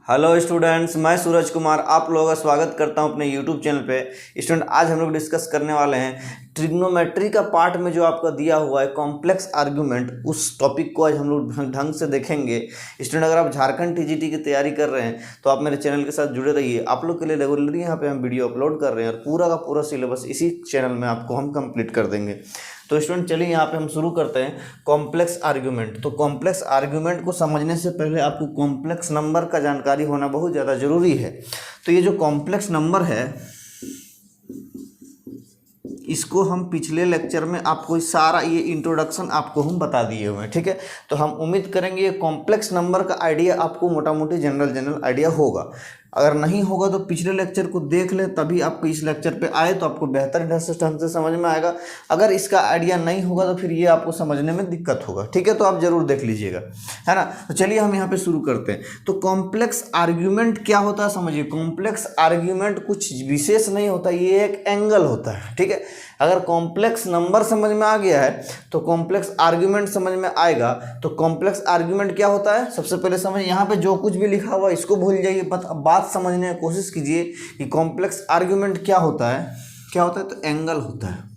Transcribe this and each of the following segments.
Hello students, मैं सूरज कुमार आप लोगों का स्वागत करता हूं अपने यूट्यूब चैनल पे। स्टूडेंट, आज हम लोग डिस्कस करने वाले हैं ट्रिग्नोमेट्री का पार्ट में जो आपका दिया हुआ है कॉम्प्लेक्स आर्गुमेंट, उस टॉपिक को आज हम लोग ढंग से देखेंगे। स्टूडेंट, अगर आप झारखंड टीजीटी की तैयारी कर रहे हैं तो आप मेरे चैनल के साथ जुड़े रहिए। आप लोग के लिए रेगुलरली यहाँ पे हम वीडियो अपलोड कर रहे हैं और पूरा का पूरा सिलेबस इसी चैनल में आपको हम कंप्लीट कर देंगे। तो स्टूडेंट चलिए यहाँ पे हम शुरू करते हैं कॉम्प्लेक्स आर्गुमेंट। तो कॉम्प्लेक्स आर्गुमेंट को समझने से पहले आपको कॉम्प्लेक्स नंबर का जानकारी होना बहुत ज़्यादा ज़रूरी है। तो ये जो कॉम्प्लेक्स नंबर है इसको हम पिछले लेक्चर में आपको सारा ये इंट्रोडक्शन आपको हम बता दिए हुए हैं, ठीक है। तो हम उम्मीद करेंगे ये कॉम्प्लेक्स नंबर का आइडिया आपको मोटा मोटी जनरल आइडिया होगा। अगर नहीं होगा तो पिछले लेक्चर को देख ले, तभी आपको इस लेक्चर पे आए तो आपको बेहतर ढंग से समझ में आएगा। अगर इसका आइडिया नहीं होगा तो फिर ये आपको समझने में दिक्कत होगा, ठीक है। तो आप जरूर देख लीजिएगा, है ना। तो चलिए हम यहाँ पे शुरू करते हैं। तो कॉम्प्लेक्स आर्ग्यूमेंट क्या होता है समझिए। कॉम्प्लेक्स आर्ग्यूमेंट कुछ विशेष नहीं होता, ये एक एंगल होता है, ठीक है। अगर कॉम्प्लेक्स नंबर समझ में आ गया है तो कॉम्प्लेक्स आर्ग्यूमेंट समझ में आएगा। तो कॉम्प्लेक्स आर्ग्यूमेंट क्या होता है सबसे पहले समझ, यहाँ पे जो कुछ भी लिखा हुआ इसको भूल जाइए, बात समझने की कोशिश कीजिए कि कॉम्प्लेक्स आर्ग्यूमेंट क्या होता है। क्या होता है तो एंगल होता है।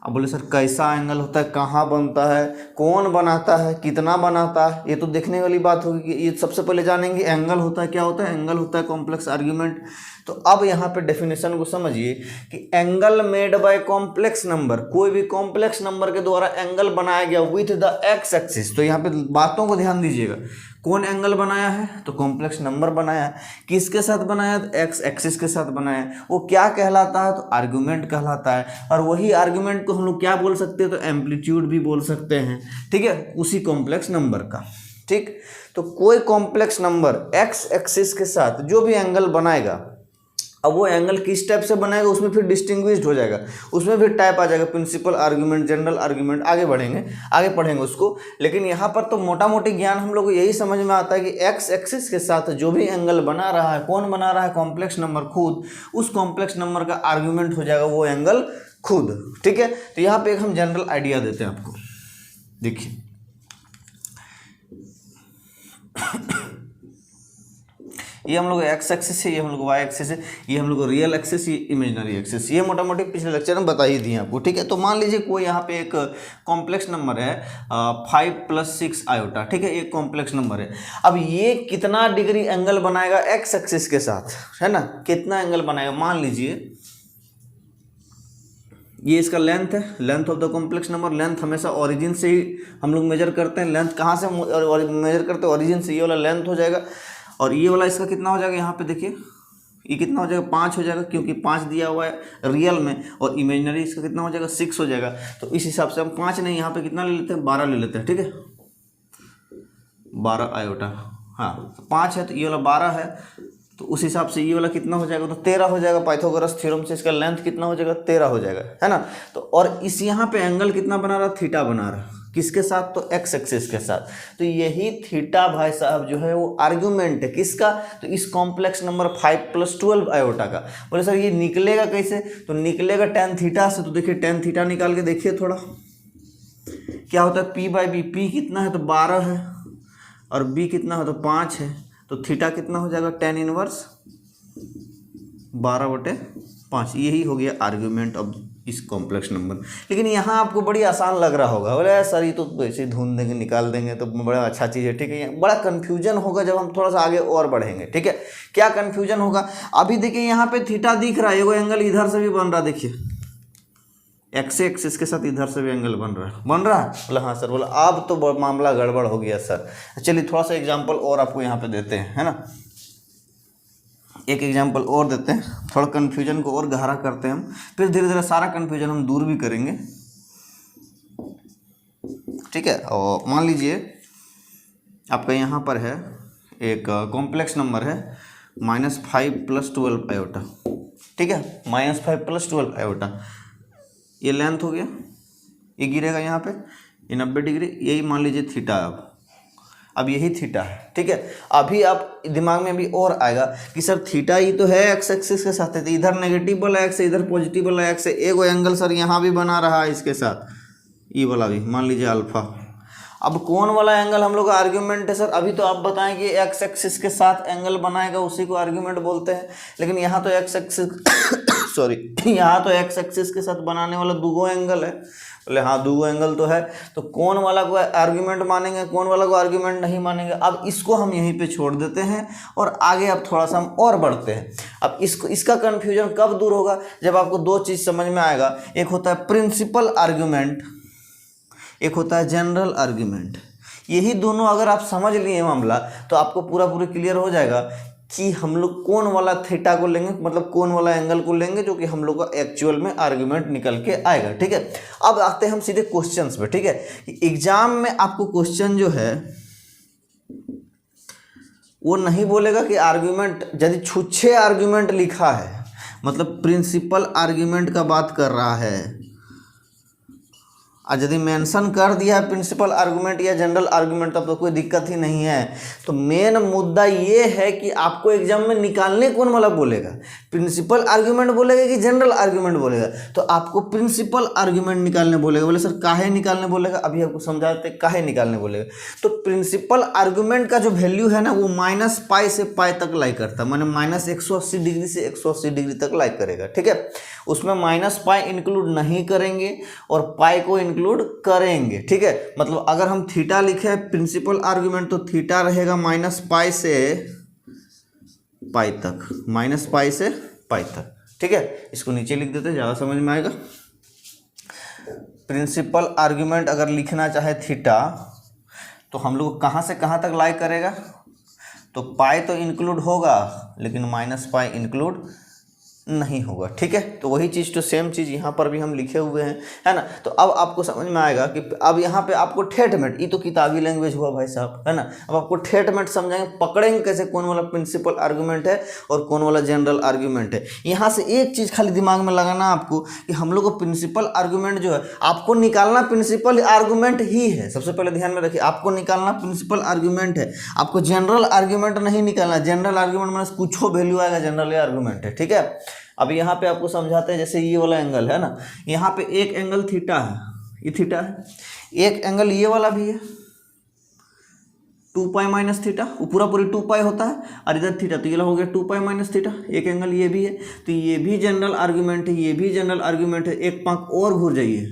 अब बोले सर कैसा एंगल होता है, कहाँ बनता है, कौन बनाता है, कितना बनाता है, ये तो देखने वाली बात होगी। ये सबसे पहले जानेंगे एंगल होता है क्या होता है। एंगल होता है कॉम्प्लेक्स आर्ग्यूमेंट। तो अब यहाँ पे डेफिनेशन को समझिए कि angle made by complex number, कोई भी कॉम्प्लेक्स नंबर के द्वारा एंगल बनाया गया विथ द एक्स एक्सिस। तो यहाँ पे बातों को ध्यान दीजिएगा, कौन एंगल बनाया है तो कॉम्प्लेक्स नंबर बनाया है। किसके साथ बनाया है तो एक्स एक्सिस के साथ बनाया है। वो क्या कहलाता है तो आर्गुमेंट कहलाता है। और वही आर्गुमेंट को हम लोग क्या बोल सकते हैं तो एम्पलीट्यूड भी बोल सकते हैं, ठीक है, उसी कॉम्प्लेक्स नंबर का, ठीक। तो कोई कॉम्प्लेक्स नंबर एक्स एक्सिस के साथ जो भी एंगल बनाएगा, अब वो एंगल किस टाइप से बनाएगा उसमें फिर डिस्टिंग्विश्ड हो जाएगा, उसमें फिर टाइप आ जाएगा, प्रिंसिपल आर्गुमेंट, जनरल आर्गुमेंट, आगे बढ़ेंगे, आगे पढ़ेंगे उसको। लेकिन यहाँ पर तो मोटा मोटी ज्ञान हम लोग को यही समझ में आता है कि एक्स एक्सिस के साथ जो भी एंगल बना रहा है, कौन बना रहा है कॉम्प्लेक्स नंबर खुद, उस कॉम्प्लेक्स नंबर का आर्गुमेंट हो जाएगा वो एंगल खुद, ठीक है। तो यहाँ पे एक हम जनरल आइडिया देते हैं आपको, देखिए। ये हम लोग एक्स एक्सिस है, ये हम लोग वाई एक्सिस है, ये हम लोग रियल एक्सिस, ये इमेजिनरी एक्सिस, ये मोटा मोटी पिछले लेक्चर में बता ही दिए आपको, ठीक है। तो मान लीजिए कोई यहाँ पे एक कॉम्प्लेक्स नंबर है 5 + 6 आयोटा, ठीक है, एक कॉम्प्लेक्स नंबर है। अब ये कितना डिग्री एंगल बनाएगा एक्स एक्सिस के साथ, है ना, कितना एंगल बनाएगा। मान लीजिए ये इसका लेंथ है, length of the complex number. Length हमेशा ओरिजिन से ही हम लोग मेजर करते हैं। लेंथ कहाँ से मेजर करते हैं, ओरिजिन से। ये वाला लेंथ हो जाएगा और ये वाला इसका कितना हो जाएगा, यहाँ पे देखिए ये कितना हो जाएगा 5 हो जाएगा, क्योंकि 5 दिया हुआ है रियल में, और इमेजिनरी इसका कितना हो जाएगा 6 हो जाएगा। तो इस हिसाब से हम 5 नहीं, यहाँ पे कितना ले लेते हैं 12 ले लेते हैं, ठीक है, 12 आयोटा। हाँ, तो 5 है तो ये वाला 12 है, तो उस हिसाब से ये वाला कितना हो जाएगा तो 13 हो जाएगा। पाइथागोरस थ्योरम से इसका लेंथ कितना हो जाएगा 13 हो जाएगा, है ना। तो और इस यहाँ पे एंगल कितना बना रहा, थीटा बना रहा, किसके साथ तो एक्स एक्सिस के साथ। तो यही थीटा भाई साहब जो है वो आर्गुमेंट है किसका तो इस कॉम्प्लेक्स नंबर 5 + 12 आयोटा का। बोले सर ये निकलेगा कैसे, तो निकलेगा tan थीटा से। तो देखिए tan थीटा निकाल के देखिए थोड़ा, क्या होता है p/b। p कितना है तो 12 है और b कितना है तो 5 है, तो थीटा कितना हो जाएगा tan इनवर्स 12/5। यही हो गया आर्गुमेंट ऑफ इस कॉम्प्लेक्स नंबर। लेकिन यहाँ आपको बड़ी आसान लग रहा होगा, बोले सर ये तो वैसे ही ढूंढ देंगे निकाल देंगे तो बड़ा अच्छा चीज़ है, ठीक है। बड़ा कन्फ्यूजन होगा जब हम थोड़ा सा आगे और बढ़ेंगे, ठीक है। क्या कन्फ्यूजन होगा, अभी देखिए यहाँ पे थीटा दिख रहा है, वो एंगल इधर से भी बन रहा है, देखिए एक्स एक्सिस के साथ इधर से भी एंगल बन रहा है बोला हाँ सर। बोला अब तो मामला गड़बड़ हो गया सर। चलिए थोड़ा सा एग्जाम्पल और आपको यहाँ पे देते हैं, है ना, एक एग्जाम्पल और देते हैं, थोड़ा कन्फ्यूजन को और गहरा करते हैं हम, फिर धीरे धीरे सारा कन्फ्यूजन हम दूर भी करेंगे, ठीक है। और मान लीजिए आपका यहाँ पर है एक कॉम्प्लेक्स नंबर है -5 + 12 आयोटा, ठीक है, -5 + 12 आयोटा। ये लेंथ हो गया, ये गिरेगा यहाँ पे, ये 90 डिग्री, यही मान लीजिए थीटा। अब यही थीटा है, ठीक है। अभी आप दिमाग में अभी और आएगा कि सर थीटा ही तो है एक्स एक्सिस के साथ है, तो इधर नेगेटिव वाला एक्स है, इधर पॉजिटिव वाला एक्स है। एक एंगल सर यहाँ भी बना रहा है इसके साथ, ये वाला भी मान लीजिए अल्फा। अब कौन वाला एंगल हम लोग का आर्ग्यूमेंट है सर, अभी तो आप बताएं कि एक्स एक्सिस के साथ एंगल बनाएगा उसी को आर्ग्यूमेंट बोलते हैं, लेकिन यहाँ तो एक्स एक्सिस सॉरी यहाँ तो एक्स एक्सिस के साथ बनाने वाला दूगो एंगल है। बोले हाँ दूगो एंगल तो है, तो कौन वाला को आर्ग्यूमेंट मानेंगे, कौन वाला को आर्ग्यूमेंट नहीं मानेंगे। अब इसको हम यहीं पे छोड़ देते हैं और आगे अब थोड़ा सा हम और बढ़ते हैं। अब इसका कन्फ्यूजन कब दूर होगा, जब आपको दो चीज़ समझ में आएगा, एक होता है प्रिंसिपल आर्ग्यूमेंट, एक होता है जनरल आर्ग्यूमेंट। यही दोनों अगर आप समझ लिए मामला तो आपको पूरा क्लियर हो जाएगा कि हम लोग कौन वाला थीटा को लेंगे, मतलब कौन वाला एंगल को लेंगे जो कि हम लोग का एक्चुअल में आर्ग्यूमेंट निकल के आएगा। ठीक है, अब आते हैं हम सीधे क्वेश्चंस पे। ठीक है, एग्जाम में आपको क्वेश्चन जो है वो नहीं बोलेगा कि आर्ग्यूमेंट, यदि छुच्छे आर्ग्यूमेंट लिखा है मतलब प्रिंसिपल आर्ग्यूमेंट का बात कर रहा है, और यदि मेंशन कर दिया है प्रिंसिपल आर्गूमेंट या जनरल आर्गूमेंट तब तो कोई दिक्कत ही नहीं है। तो मेन मुद्दा ये है कि आपको एग्जाम में निकालने कौन वाला बोलेगा, प्रिंसिपल आर्गूमेंट बोलेगा कि जनरल आर्गूमेंट बोलेगा। तो आपको प्रिंसिपल आर्गूमेंट निकालने बोलेगा। बोले सर काहे निकालने बोलेगा, अभी आपको समझाते काहे निकालने बोलेगा। तो प्रिंसिपल आर्गूमेंट का जो वैल्यू है ना वो -π से π तक लाइक करता है, माने -180 डिग्री से 180 डिग्री तक लाइक करेगा। ठीक है, उसमें -π इंक्लूड नहीं करेंगे और π को इंक्लूड करेंगे। ठीक है, मतलब अगर हम थीटा लिखे प्रिंसिपल आर्गुमेंट तो थीटा रहेगा -π से π तक, -π से π तक। ठीक है, इसको नीचे लिख देते हैं, ज़्यादा समझ में आएगा। प्रिंसिपल आर्गुमेंट अगर लिखना चाहे थीटा तो हम लोग कहाँ से कहाँ तक लाइक करेगा, तो π तो इंक्लूड होगा लेकिन -π इंक्लूड नहीं होगा। ठीक है, तो वही चीज़ तो सेम चीज़ यहाँ पर भी हम लिखे हुए हैं, है ना। तो अब आपको समझ में आएगा कि अब यहाँ पे आपको ठेठमेठ, ये तो किताबी लैंग्वेज हुआ भाई साहब, है ना। अब आपको ठेठमेठ समझाएंगे, पकड़ेंगे कैसे कौन वाला प्रिंसिपल आर्गूमेंट है और कौन वाला जनरल आर्गूमेंट है। यहाँ से एक चीज़ खाली दिमाग में लगाना आपको कि हम लोग को प्रिंसिपल आर्गूमेंट जो है आपको निकालना प्रिंसिपल आर्गूमेंट ही है। सबसे पहले ध्यान में रखिए, आपको निकालना प्रिंसिपल आर्गूमेंट है, आपको जनरल आर्गूमेंट नहीं निकालना। जनरल आर्गूमेंट में कुछ वैल्यू आएगा, जनरल आर्गूमेंट है। ठीक है, अब यहाँ पे आपको समझाते हैं, जैसे ये वाला एंगल है ना, यहाँ पे एक एंगल थीटा है, ये थीटा है, एक एंगल ये वाला भी है 2π माइनस थीटा, वो पूरी 2π होता है, और इधर थीटा तो ये हो गया 2π माइनस थीटा। एक एंगल ये भी है, तो ये भी जनरल आर्गूमेंट है, ये भी जनरल आर्गूमेंट है। एक पाँच और घूर जाइए,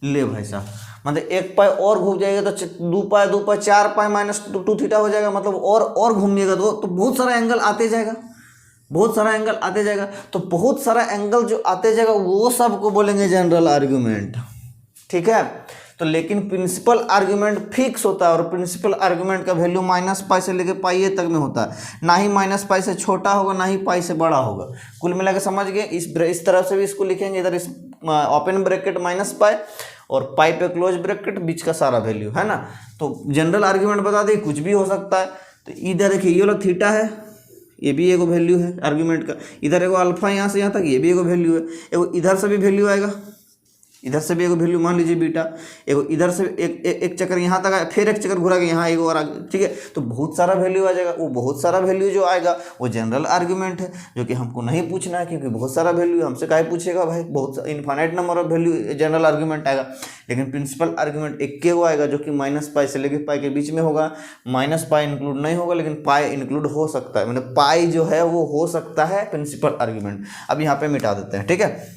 ले भाई साहब, मतलब एक π और घूम जाएगा तो 2π 4π माइनस 2 थीटा हो जाएगा, मतलब और घूमिएगा तो बहुत सारा एंगल आते जाएगा, बहुत सारा एंगल आते जाएगा। तो बहुत सारा एंगल जो आते जाएगा वो सबको बोलेंगे जनरल आर्गूमेंट। ठीक है, तो लेकिन प्रिंसिपल आर्गूमेंट फिक्स होता है और प्रिंसिपल आर्गूमेंट का वैल्यू -π से लेकर π तक में होता है, ना ही -π से छोटा होगा ना ही π से बड़ा होगा। कुल मिला के समझ गए। इस तरह से भी इसको लिखेंगे, इधर इस ओपन ब्रैकेट -π और π पे क्लोज ब्रैकेट, बीच का सारा वैल्यू, है ना। तो जनरल आर्गूमेंट बता दें कुछ भी हो सकता है। तो इधर देखिए ये वाला थीटा है, ये भी एगो वैल्यू है आर्गूमेंट का, इधर एगो अल्फा यहाँ से यहाँ तक ये भी एगो वैल्यू है, एगो इधर से भी वैल्यू आएगा, इधर से भी एगो वैल्यू मान लीजिए बीटा, एगो इधर से एक चक्कर यहाँ तक आया, फिर एक चक्कर घुरा के यहाँ एगो और आगे। ठीक है, तो बहुत सारा वैल्यू आ जाएगा। वो बहुत सारा वैल्यू जो आएगा वो जनरल आर्गूमेंट है, जो कि हमको नहीं पूछना है क्योंकि बहुत सारा वैल्यू हमसे काहे पूछेगा भाई, बहुत infinite number of value general argument आएगा। लेकिन प्रिंसिपल आर्गूमेंट एक वो आएगा जो कि -π से लेकर π के बीच में होगा। -π इंक्लूड नहीं होगा लेकिन π इंक्लूड हो सकता है, मतलब π जो है वो हो सकता है प्रिंसिपल आर्गूमेंट। अब यहाँ पे मिटा देते हैं। ठीक है,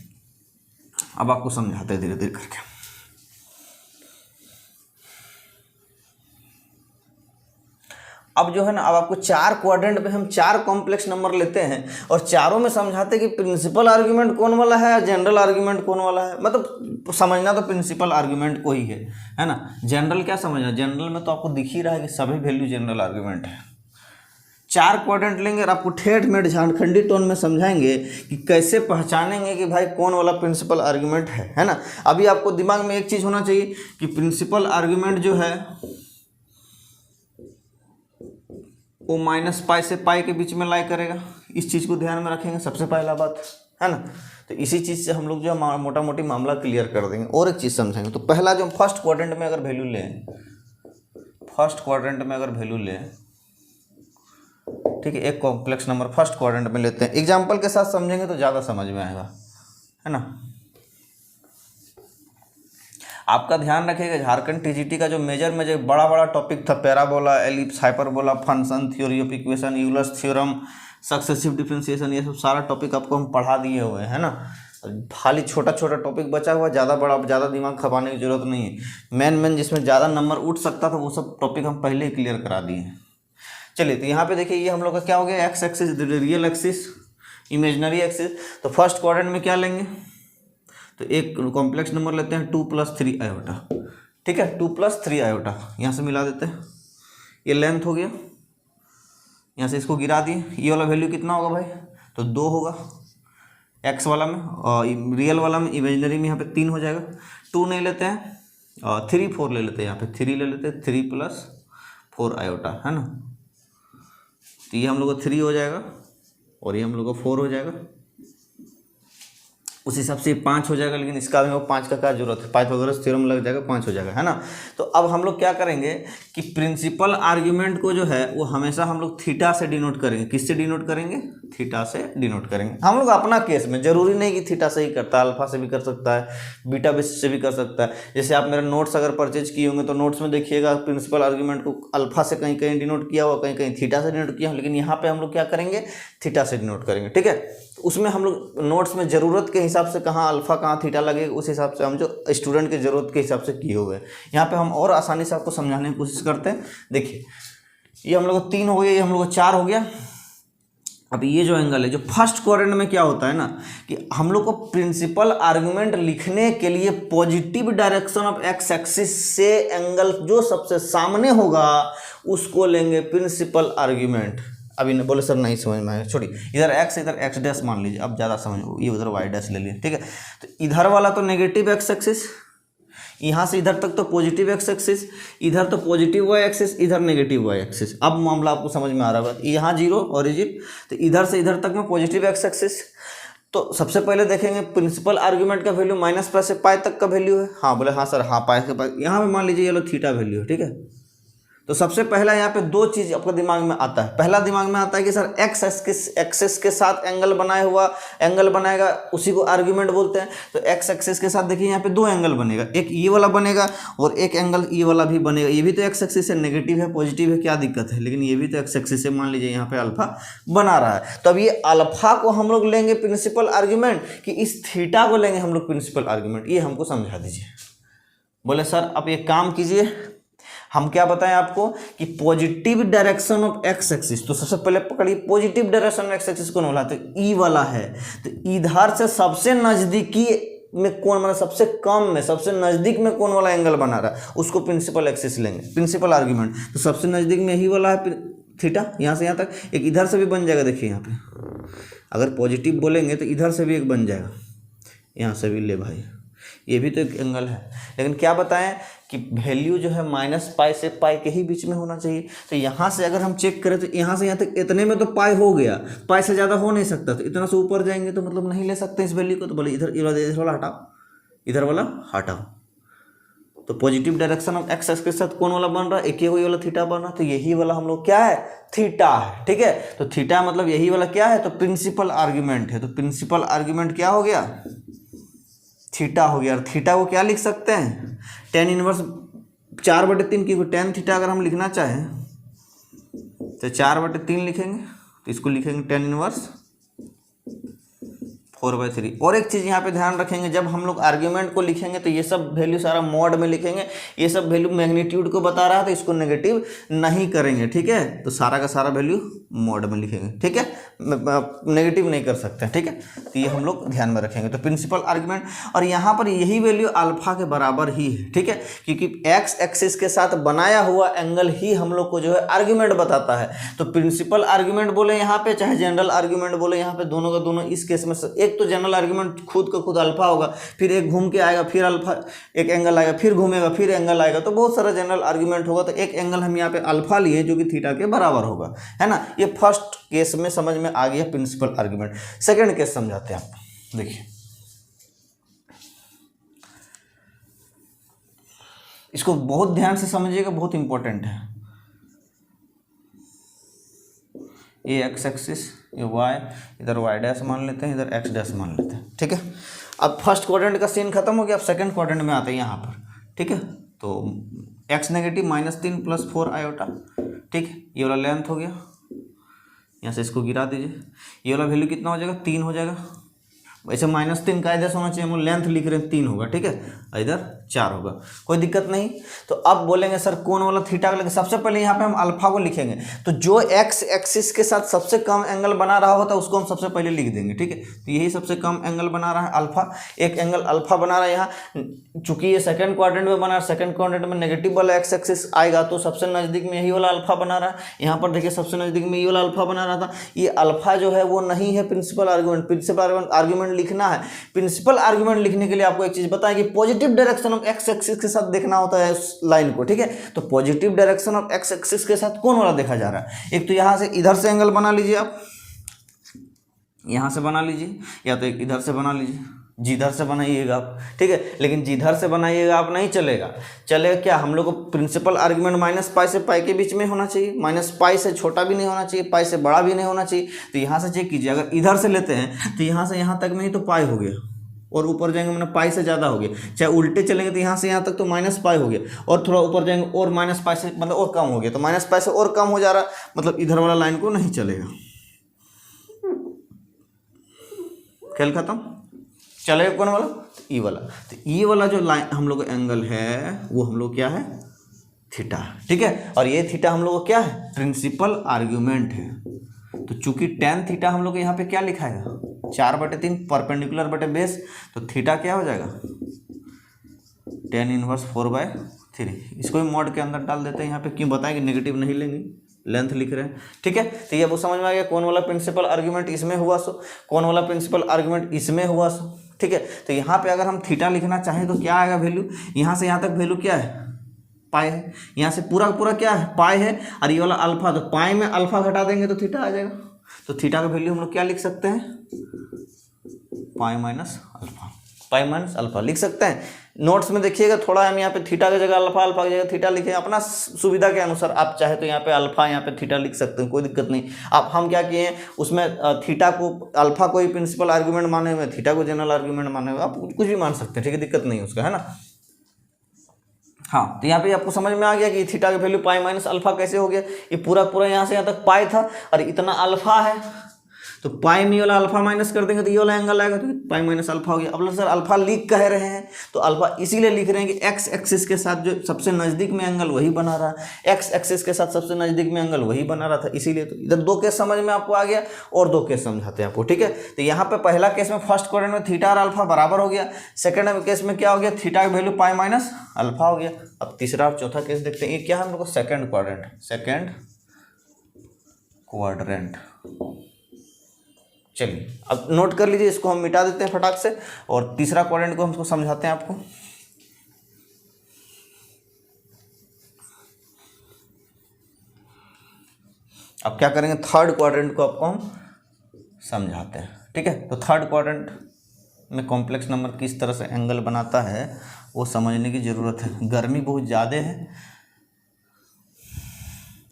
अब आपको समझाते हैं धीरे धीरे करके। अब जो है ना, अब आपको 4 क्वाड्रेंट पे हम 4 कॉम्प्लेक्स नंबर लेते हैं और चारों में समझाते हैं कि प्रिंसिपल आर्गूमेंट कौन वाला है और जनरल आर्गूमेंट कौन वाला है। मतलब समझना तो प्रिंसिपल आर्गूमेंट को ही है ना। जनरल क्या समझना, जनरल में तो आपको दिख ही रहा है कि सभी वैल्यू जनरल आर्गूमेंट है। 4 क्वाड्रेंट लेंगे और आपको ठेठ मेठ झारखंडी टोन में समझाएंगे कि कैसे पहचानेंगे कि भाई कौन वाला प्रिंसिपल आर्गूमेंट है ना। अभी आपको दिमाग में एक चीज़ होना चाहिए कि प्रिंसिपल आर्गूमेंट जो है वो -π से π के बीच में लाई करेगा। इस चीज़ को ध्यान में रखेंगे सबसे पहला बात, है ना। तो इसी चीज़ से हम लोग जो मोटा मोटी मामला क्लियर कर देंगे। और एक चीज़ समझेंगे, तो पहला जो फर्स्ट क्वाड्रेंट में अगर वैल्यू लें, फर्स्ट क्वाड्रेंट में अगर वैल्यू लें, ठीक है, एक कॉम्प्लेक्स नंबर फर्स्ट क्वाड्रेंट में लेते हैं। एग्जाम्पल के साथ समझेंगे तो ज़्यादा समझ में आएगा, है ना। आपका ध्यान रखिएगा झारखंड टीजीटी का जो मेजर बड़ा बड़ा टॉपिक था, parabola, ellipse, hyperbola, function, theory of equation, Euler's theorem, successive differentiation, ये सब सारा टॉपिक आपको हम पढ़ा दिए हुए हैं ना। खाली छोटा छोटा टॉपिक बचा हुआ, ज़्यादा दिमाग खपाने की जरूरत नहीं है। मेन जिसमें ज़्यादा नंबर उठ सकता था वो सब टॉपिक हम पहले ही क्लियर करा दिए हैं। चलिए, तो यहाँ पे देखिए ये हम लोग का क्या हो गया, x axis real axis, imaginary axis. तो फर्स्ट क्वाड्रेंट में क्या लेंगे, तो एक कॉम्प्लेक्स नंबर लेते हैं 2 + 3 आयोटा, ठीक है, 2 + 3 आयोटा यहाँ से मिला देते हैं, ये लेंथ हो गया, यहाँ से इसको गिरा दिए, ये वाला वैल्यू कितना होगा भाई, तो 2 होगा एक्स वाला में, और रियल वाला में, इमेजनरी में यहाँ पे 3 हो जाएगा। 2 नहीं लेते हैं, 3 4 ले लेते हैं, यहाँ पे 3 ले लेते हैं, 3 + 4 आयोटा, है ना। तो ये हम लोग को 3 हो जाएगा और ये हम लोग को 4 हो जाएगा, उस हिसाब से 5 हो जाएगा, लेकिन इसका भी 5 का क्या जरूरत है, पाइथागोरस थ्योरम लग जाएगा, 5 हो जाएगा, है ना। तो अब हम लोग क्या करेंगे कि प्रिंसिपल आर्ग्यूमेंट को जो है वो हमेशा हम लोग थीटा से डिनोट करेंगे। किससे डिनोट करेंगे, थीटा से डिनोट करेंगे। हम लोग अपना केस में, जरूरी नहीं कि थीटा से ही करता है, अल्फा से भी कर सकता है, बीटा बेसिस से भी कर सकता है। जैसे आप मेरे नोट्स अगर परचेज किए होंगे तो नोट्स में देखिएगा प्रिंसिपल आर्ग्यूमेंट को अल्फा से कहीं कहीं डिनोट किया हुआ, कहीं कहीं थीटा से डिनोट किया हुआ, लेकिन यहाँ पे हम लोग क्या करेंगे, थीटा से डिनोट करेंगे, ठीक है। तो उसमें हम लोग नोट्स में ज़रूरत के हिसाब से कहाँ अल्फा कहाँ थीटा लगेगा, उस हिसाब से हम जो स्टूडेंट की ज़रूरत के हिसाब से किए हुए हैं। यहाँ पे हम और आसानी से आपको समझाने की कोशिश करते हैं। देखिए, ये हम लोग को 3 हो गया, ये हम लोग को 4 हो गया। अब ये जो एंगल है, जो फर्स्ट क्वाड्रेंट में क्या होता है ना कि हम लोग को प्रिंसिपल आर्गुमेंट लिखने के लिए positive direction of X axis से एंगल जो सबसे सामने होगा उसको लेंगे प्रिंसिपल आर्गुमेंट। अभी बोले सर नहीं समझ में आया, छोड़िए, इधर एक्स डैश मान लीजिए, अब ज़्यादा समझ, ये उधर वाई डैश ले लिए, ठीक है। तो इधर वाला तो नेगेटिव एक्स एक्सिस, यहाँ से इधर तक तो पॉजिटिव एक्स एक्सिस, इधर तो पॉजिटिव वाई एक्सिस, इधर नेगेटिव वाई एक्सिस। अब मामला आपको समझ में आ रहा है, यहाँ 0 ऑरिजिन, तो इधर से इधर तक में पॉजिटिव एक्स एक्सिस। तो सबसे पहले देखेंगे प्रिंसिपल आर्गुमेंट का वैल्यू -π से π तक का वैल्यू है। हाँ बोले हाँ सर, हाँ π से π, यहाँ पे मान लीजिए ये लो थीटा वैल्यू है, ठीक है। तो सबसे पहला यहाँ पे 2 चीज़ आपको दिमाग में आता है। पहला दिमाग में आता है कि सर एक्स एक्सिस के साथ एंगल बनाया हुआ एंगल बनाएगा, उसी को आर्ग्यूमेंट बोलते हैं। तो एक्स एक्सिस के साथ देखिए यहाँ पे 2 एंगल बनेगा, एक ये वाला बनेगा और एक एंगल ये वाला भी बनेगा। ये भी तो एक्स एक्सिस है, नेगेटिव है पॉजिटिव है, क्या दिक्कत है, लेकिन ये भी तो एक्स एक्सिस से मान लीजिए यहाँ पे अल्फा बना रहा है। तो अब ये अल्फा को हम लोग लेंगे प्रिंसिपल आर्ग्यूमेंट, कि इस थीटा को लेंगे हम लोग प्रिंसिपल आर्ग्यूमेंट। ये हमको समझा दीजिए। बोले सर अब ये काम कीजिए, हम क्या बताएं आपको कि positive direction of X axis, तो सबसे पहले पकड़िए positive direction of X axis कौन वाला, तो ई वाला है। तो इधर से सबसे नजदीकी में कौन, मतलब सबसे कम में सबसे नजदीक में कौन वाला एंगल बना रहा है, उसको प्रिंसिपल एक्सिस लेंगे, प्रिंसिपल आर्ग्यूमेंट। तो सबसे नजदीक में यही वाला है थीटा, यहाँ से यहाँ तक। एक इधर से भी बन जाएगा, देखिए यहाँ पे अगर पॉजिटिव बोलेंगे तो इधर से भी एक बन जाएगा, यहाँ से भी ले भाई, ये भी तो एक एंगल है। लेकिन क्या बताएं कि वैल्यू जो है -π से π के ही बीच में होना चाहिए। तो यहाँ से अगर हम चेक करें तो यहाँ से यहाँ तक इतने में तो π हो गया, π से ज़्यादा हो नहीं सकता। तो इतना से ऊपर जाएंगे तो मतलब नहीं ले सकते इस वैल्यू को। तो बोले इधर वाला हटाओ, इधर वाला हटाओ। तो positive direction of X axis के साथ कौन वाला बन रहा है, एक ही वाला थीटा बन रहा है। तो यही वाला हम लोग क्या है, थीटा है, ठीक है। तो थीटा मतलब यही वाला क्या है, तो प्रिंसिपल आर्ग्यूमेंट है। तो प्रिंसिपल आर्ग्यूमेंट क्या हो गया, थीटा हो गया। और थीटा को क्या लिख सकते हैं, tan इनवर्स 4/3 की tan थीटा अगर हम लिखना चाहें तो 4/3 लिखेंगे, तो इसको लिखेंगे tan इनवर्स 4/3। और एक चीज़ यहाँ पे ध्यान रखेंगे, जब हम लोग आर्ग्यूमेंट को लिखेंगे तो ये सब वैल्यू सारा मॉड में लिखेंगे। ये सब वैल्यू मैग्नीट्यूड को बता रहा है तो इसको नेगेटिव नहीं करेंगे, ठीक है। तो सारा का सारा वैल्यू मॉड में लिखेंगे, ठीक है, नेगेटिव नहीं कर सकते, ठीक है। तो ये हम लोग ध्यान में रखेंगे। तो प्रिंसिपल आर्ग्यूमेंट, और यहाँ पर यही वैल्यू अल्फा के बराबर ही है, ठीक है, क्योंकि एक्स एक्सिस के साथ बनाया हुआ एंगल ही हम लोग को जो है आर्ग्यूमेंट बताता है। तो प्रिंसिपल आर्ग्यूमेंट बोले यहाँ पे, चाहे जनरल आर्ग्यूमेंट बोले यहाँ पे, दोनों का दोनों इस केस में एक तो जनरल आर्ग्यूमेंट खुद का खुद अल्फा होगा, फिर एक घूम के आएगा, फिर अल्फा एक एंगल आएगा, फिर घूमेगा, फिर एंगल आएगा। तो बहुत सारा जनरल आर्ग्यूमेंट होगा। तो एक एंगल हम यहाँ पे अल्फा लिए जो कि थीटा के बराबर होगा, है ना। ये फर्स्ट केस में समझ में आ गया प्रिंसिपल आर्ग्यूमेंट। सेकंड केस समझाते हैं आपको, देखिए इसको बहुत ध्यान से समझिएगा, बहुत इंपॉर्टेंट है। ये एक्स एक्सिस, ये वाई, इधर वाई डैश मान लेते हैं, इधर एक्स डैश मान लेते हैं, ठीक है। अब फर्स्ट क्वाड्रेंट का सीन खत्म हो गया, अब सेकंड क्वाड्रेंट में आते हैं यहाँ पर, ठीक है। तो x नेगेटिव -3 + 4 आयोटा, ठीक है। ये वाला लेंथ हो गया, यहाँ से इसको गिरा दीजिए, ये वाला वैल्यू कितना हो जाएगा 3 हो जाएगा। वैसे -3 का इधर होना चाहिए, हम लेंथ लिख रहे हैं 3 होगा, ठीक है, इधर 4 होगा, कोई दिक्कत नहीं। तो अब बोलेंगे सर कौन वाला थीटा लेंगे, सबसे पहले यहाँ पे हम अल्फा को लिखेंगे। तो जो एक्स एक्सिस के साथ सबसे कम एंगल बना रहा होता है उसको हम सबसे पहले लिख देंगे, ठीक है। तो यही सबसे कम एंगल बना रहा है अल्फा, एक एंगल अल्फा बना रहा है यहाँ। चूंकि ये सेकंड क्वाड्रेंट में बना, सेकंड क्वाड्रेंट में नेगेटिव वाला एक्स एक्सिस आएगा तो सबसे नज़दीक में यही वाला अल्फा बना रहा है। यहाँ पर देखिए सबसे नज़दीक में ये वाला अल्फा बना रहा था। ये अल्फा जो है वो नहीं है प्रिंसिपल आर्गूमेंट। प्रिंसिपल आर्गूमेंट लिखना है, प्रिंसिपल आर्गुमेंट लिखने के लिए आपको एक चीज बताएं कि positive direction of X axis के साथ देखना होता है उस लाइन को, ठीक है। तो positive direction of X axis के साथ कौन वाला देखा जा रहा है, एक तो यहां से इधर से एंगल बना लीजिए, आप यहां से बना लीजिए, या तो एक इधर से बना लीजिए, जिधर से बनाइएगा आप, ठीक है। लेकिन जिधर से बनाइएगा आप नहीं चलेगा, चलेगा क्या, हम लोग को प्रिंसिपल आर्गुमेंट -π से π के बीच में होना चाहिए, -π से छोटा भी नहीं होना चाहिए, π से बड़ा भी नहीं होना चाहिए। तो यहाँ से चेक कीजिए, अगर इधर से लेते हैं तो यहाँ से यहाँ तक में ही तो π हो गया, और ऊपर जाएंगे मैंने π से ज़्यादा हो गया, चाहे उल्टे चलेंगे तो यहाँ से यहाँ तक तो -π हो गया, और थोड़ा ऊपर जाएंगे और -π से मतलब और कम हो गया, तो -π से और कम हो जा रहा, मतलब इधर वाला लाइन को नहीं चलेगा, खेल खत्म। चलेगा कौन वाला, ई वाला। तो ई वाला जो लाइन हम लोग का एंगल है वो हम लोग क्या है, थीटा, ठीक है। और ये थीटा हम लोग को क्या है, प्रिंसिपल आर्गुमेंट है। तो चूंकि tan थीटा हम लोग यहाँ पे क्या लिखा है, 4/3 परपेंडिकुलर बटे बेस, तो थीटा क्या हो जाएगा, tan इनवर्स 4/3। इसको भी मॉड के अंदर डाल देते हैं यहाँ पे, क्यों बताएं कि नेगेटिव नहीं लेंगे, लेंथ लिख रहे हैं, ठीक है। तो ये अब समझ में आ गया कौन वाला प्रिंसिपल आर्गुमेंट इसमें हुआ सो, कौन वाला प्रिंसिपल आर्गुमेंट इसमें हुआ सो, ठीक है। तो यहाँ पे अगर हम थीटा लिखना चाहें तो क्या आएगा वैल्यू, यहाँ से यहाँ तक वैल्यू क्या है, पाई है, यहाँ से पूरा पूरा क्या है, पाई है, और ये वाला अल्फा, तो पाई में अल्फा घटा देंगे तो थीटा आ जाएगा। तो थीटा का वैल्यू हम लोग क्या लिख सकते हैं, pi minus alpha, pi minus alpha लिख सकते हैं। नोट्स में देखिएगा थोड़ा हम यहाँ पे थीटा की जगह अल्फा, अल्फा की जगह थीटा लिखें, अपना सुविधा के अनुसार आप चाहे तो यहाँ पे अल्फा यहाँ पे थीटा लिख सकते हैं, कोई दिक्कत नहीं। आप हम क्या किए हैं उसमें थीटा को, अल्फा को ही प्रिंसिपल आर्गुमेंट माने हुए, थीटा को जनरल आर्गुमेंट माने हुए, आप कुछ भी मान सकते हैं, ठीक है, दिक्कत नहीं उसका, है ना। हाँ, तो यहाँ पे आपको समझ में आ गया कि थीटा का वैल्यू पाई माइनस अल्फा कैसे हो गया। ये पूरा पूरा यहाँ से यहाँ तक पाई था और इतना अल्फा है, तो पाई में वाला अल्फा माइनस कर देंगे तो ये वाला एंगल आएगा, तो पाई माइनस अल्फा हो गया। अब सर अल्फा लिख कह रहे हैं, तो अल्फा इसीलिए लिख रहे हैं कि एक्स एक्सिस के साथ जो सबसे नज़दीक में एंगल वही बना रहा है, एक्स एक्सिस के साथ सबसे नज़दीक में एंगल वही बना रहा था, इसीलिए। तो इधर दो केस समझ में आपको आ गया, और दो केस समझाते हैं आपको, ठीक है। तो यहाँ पे पहला केस में फर्स्ट क्वाड्रेंट में थीटा और अल्फा बराबर हो गया, सेकंड केस में क्या हो गया, थीटा का वैल्यू पाई माइनस अल्फा हो गया। अब तीसरा और चौथा केस देखते हैं, ये क्या है हम लोग को, सेकंड क्वाड्रेंट। चलिए अब नोट कर लीजिए, इसको हम मिटा देते हैं फटाक से, और तीसरा क्वाड्रेंट को हमको समझाते हैं आपको। अब क्या करेंगे, थर्ड क्वाड्रेंट को आपको हम समझाते हैं, ठीक है। तो थर्ड क्वाड्रेंट में कॉम्प्लेक्स नंबर किस तरह से एंगल बनाता है वो समझने की ज़रूरत है। गर्मी बहुत ज़्यादा है,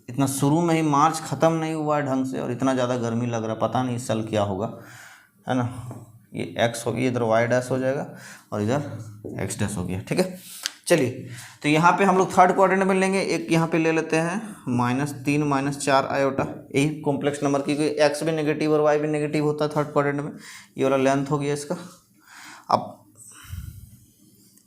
इतना शुरू में ही मार्च ख़त्म नहीं हुआ है ढंग से, और इतना ज़्यादा गर्मी लग रहा है, पता नहीं इस साल क्या होगा, है ना। ये एक्स हो गया, इधर वाई डैश हो जाएगा और इधर एक्स डैश हो गया, ठीक है। चलिए तो यहाँ पे हम लोग थर्ड क्वाड्रेंट में लेंगे, एक यहाँ पे ले लेते हैं -3 -4 आयोटा, यही कॉम्प्लेक्स नंबर की, कोई एक्स भी नेगेटिव और वाई भी नेगेटिव होता है थर्ड क्वाड्रेंट में। ये वाला लेंथ हो गया इसका। अब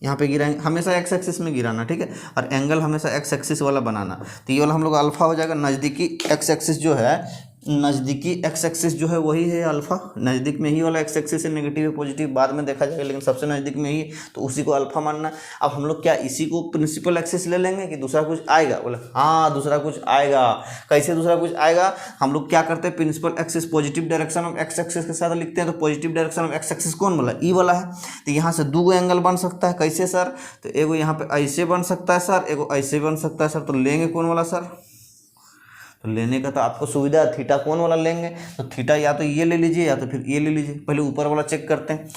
यहाँ पे गिराएंगे, हमेशा एक्स एक्सिस में गिराना, ठीक है, और एंगल हमेशा एक्स एक्सिस वाला बनाना। तो ये वाला हम लोग अल्फा हो जाएगा, नज़दीकी एक्स एक्सिस जो है, नज़दीकी एक्स एक्सिस जो है वही है अल्फा। नज़दीक में ही वाला एक्स एक्सिस है, नेगेटिव है पॉजिटिव बाद में देखा जाएगा, लेकिन सबसे नज़दीक में ही, तो उसी को अल्फा मानना है। अब हम लोग क्या इसी को प्रिंसिपल एक्सिस ले लेंगे कि दूसरा कुछ आएगा, बोले हाँ दूसरा कुछ आएगा। कैसे दूसरा कुछ आएगा, हम लोग क्या करते हैं, principal axis positive direction of X axis के साथ लिखते हैं। तो positive direction of X axis कौन वाला, ई वाला है। तो यहाँ से दो एंगल बन सकता है, कैसे सर, तो एगो यहाँ पे ऐसे बन सकता है सर, एगो ऐसे बन सकता है सर। तो लेंगे कौन वाला सर, तो लेने का तो आपको सुविधा है, थीटा कौन वाला लेंगे, तो थीटा या तो ये ले लीजिए या तो फिर ये ले लीजिए। पहले ऊपर वाला चेक करते हैं,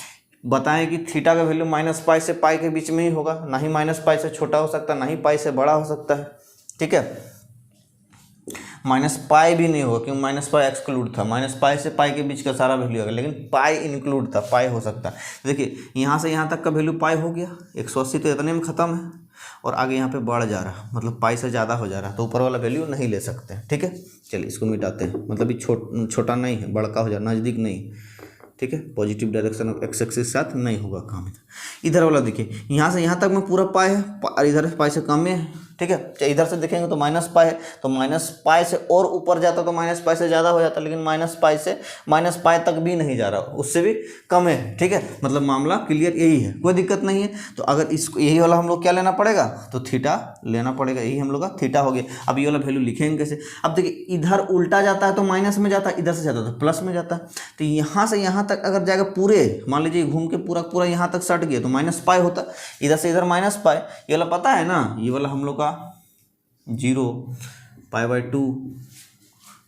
बताएं कि थीटा का वैल्यू -π से π के बीच में ही होगा, ना ही -π से छोटा हो सकता, ना ही π से बड़ा हो सकता है, ठीक है। -π भी नहीं होगा क्योंकि -π एक्सक्लूड था, -π से π के बीच का सारा वैल्यू होगा, लेकिन π इंक्लूड था, π हो सकता है। देखिए यहाँ से यहाँ तक का वैल्यू π हो गया, 180 तो इतने में ख़त्म है। और आगे यहाँ पे बढ़ जा रहा, मतलब पाई से ज़्यादा हो जा रहा, तो ऊपर वाला वैल्यू नहीं ले सकते हैं। ठीक है, चलिए इसको मिटाते हैं, मतलब ये छोटा नहीं है, बड़का हो जा रहा, नज़दीक नहीं। ठीक है, positive direction of X axis के साथ नहीं होगा काम। इधर वाला देखिए, यहाँ से यहाँ तक में पूरा पाई है और इधर पाई से कम है। ठीक है, इधर से देखेंगे तो माइनस पाई है, तो माइनस पाई से और ऊपर जाता तो माइनस पाई से ज़्यादा हो जाता, लेकिन माइनस पाई से माइनस पाई तक भी नहीं जा रहा, उससे भी कम है। ठीक है, मतलब मामला क्लियर यही है, कोई दिक्कत नहीं है। तो अगर इसको यही वाला हम लोग क्या लेना पड़ेगा, तो थीटा लेना पड़ेगा, यही हम लोग का थीटा हो गया। अब ये वाला वैल्यू लिखेंगे कैसे, अब देखिए इधर उल्टा जाता है तो माइनस में जाता है, इधर से जाता है तो प्लस में जाता है। तो यहाँ से यहाँ तक अगर जाएगा पूरे, मान लीजिए घूम के पूरा पूरा यहाँ तक सट गया तो माइनस पाई होता, इधर से इधर माइनस पाई। ये वाला पता है ना, ये वाला हम लोग का 0 पाई/2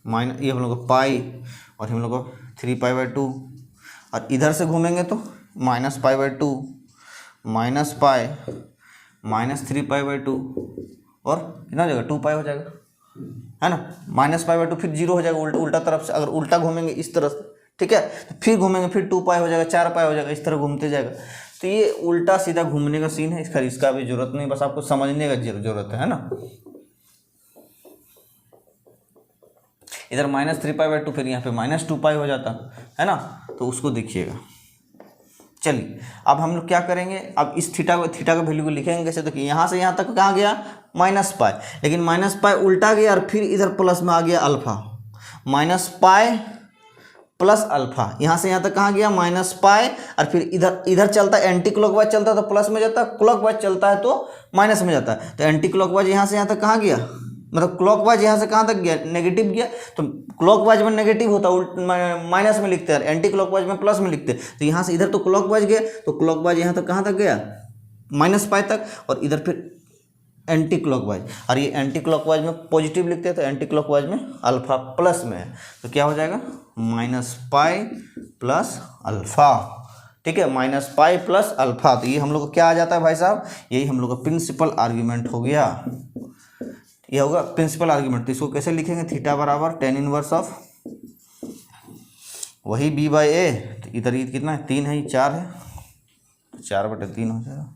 माइनस, ये हम लोग का पाई और हम लोग का 3 पाई/2, और इधर से घूमेंगे तो माइनस पाई/2 माइनस पाई माइनस 3 पाई/2 और कितना हो जाएगा 2 पाई हो जाएगा, है ना। माइनस पाई/2 फिर 0 हो जाएगा उल्टा तरफ से, अगर उल्टा घूमेंगे इस तरह से। ठीक है, तो फिर घूमेंगे फिर 2 पाई हो जाएगा, 4 पाई हो जाएगा, इस तरह घूमते जाएगा। तो ये उल्टा सीधा घूमने का सीन है, इसका भी जरूरत नहीं, बस आपको समझने का जरूरत है ना। इधर माइनस 3 पाई/2 फिर यहाँ पे माइनस 2 पाई हो जाता है ना, तो उसको देखिएगा। चलिए अब हम लोग क्या करेंगे, अब इस थीटा का वैल्यू को लिखेंगे कैसे, तो यहाँ से यहाँ तक कहाँ गया माइनस पाई, लेकिन माइनस पाई उल्टा गया और फिर इधर प्लस में आ गया alpha, minus pi plus alpha. यहाँ से यहाँ तक कहाँ गया माइनस पाई, और फिर इधर चलता है एंटी क्लॉकवाइज चलता है तो प्लस में जाता है, क्लॉकवाइज चलता है तो माइनस में जाता है। तो एंटी क्लॉकवाइज यहाँ से यहाँ तक कहाँ गया, मतलब क्लॉकवाइज यहाँ से कहाँ तक गया नेगेटिव गया, तो क्लॉकवाइज में नेगेटिव होता माइनस में लिखते हैं, एंटी क्लॉकवाइज में प्लस में लिखते हैं। तो यहाँ से इधर तो क्लॉकवाइज गया, तो क्लॉकवाइज यहाँ तक कहाँ तक गया माइनस पाई तक, और इधर फिर एंटी क्लॉकवाइज, और ये एंटी क्लॉकवाइज में पॉजिटिव लिखते हैं तो एंटी क्लॉकवाइज में अल्फा प्लस में है, तो क्या हो जाएगा माइनस पाई प्लस अल्फा। ठीक है, माइनस पाई प्लस अल्फा, तो ये हम लोग को क्या आ जाता है भाई साहब, यही हम लोग का प्रिंसिपल आर्ग्यूमेंट हो गया, ये होगा प्रिंसिपल आर्ग्यूमेंट। तो इसको कैसे लिखेंगे, थीटा बराबर tan इनवर्स ऑफ वही b/a, तो इधर ये कितना है 3 है, ये 4 है, तो 4/3 हो जाएगा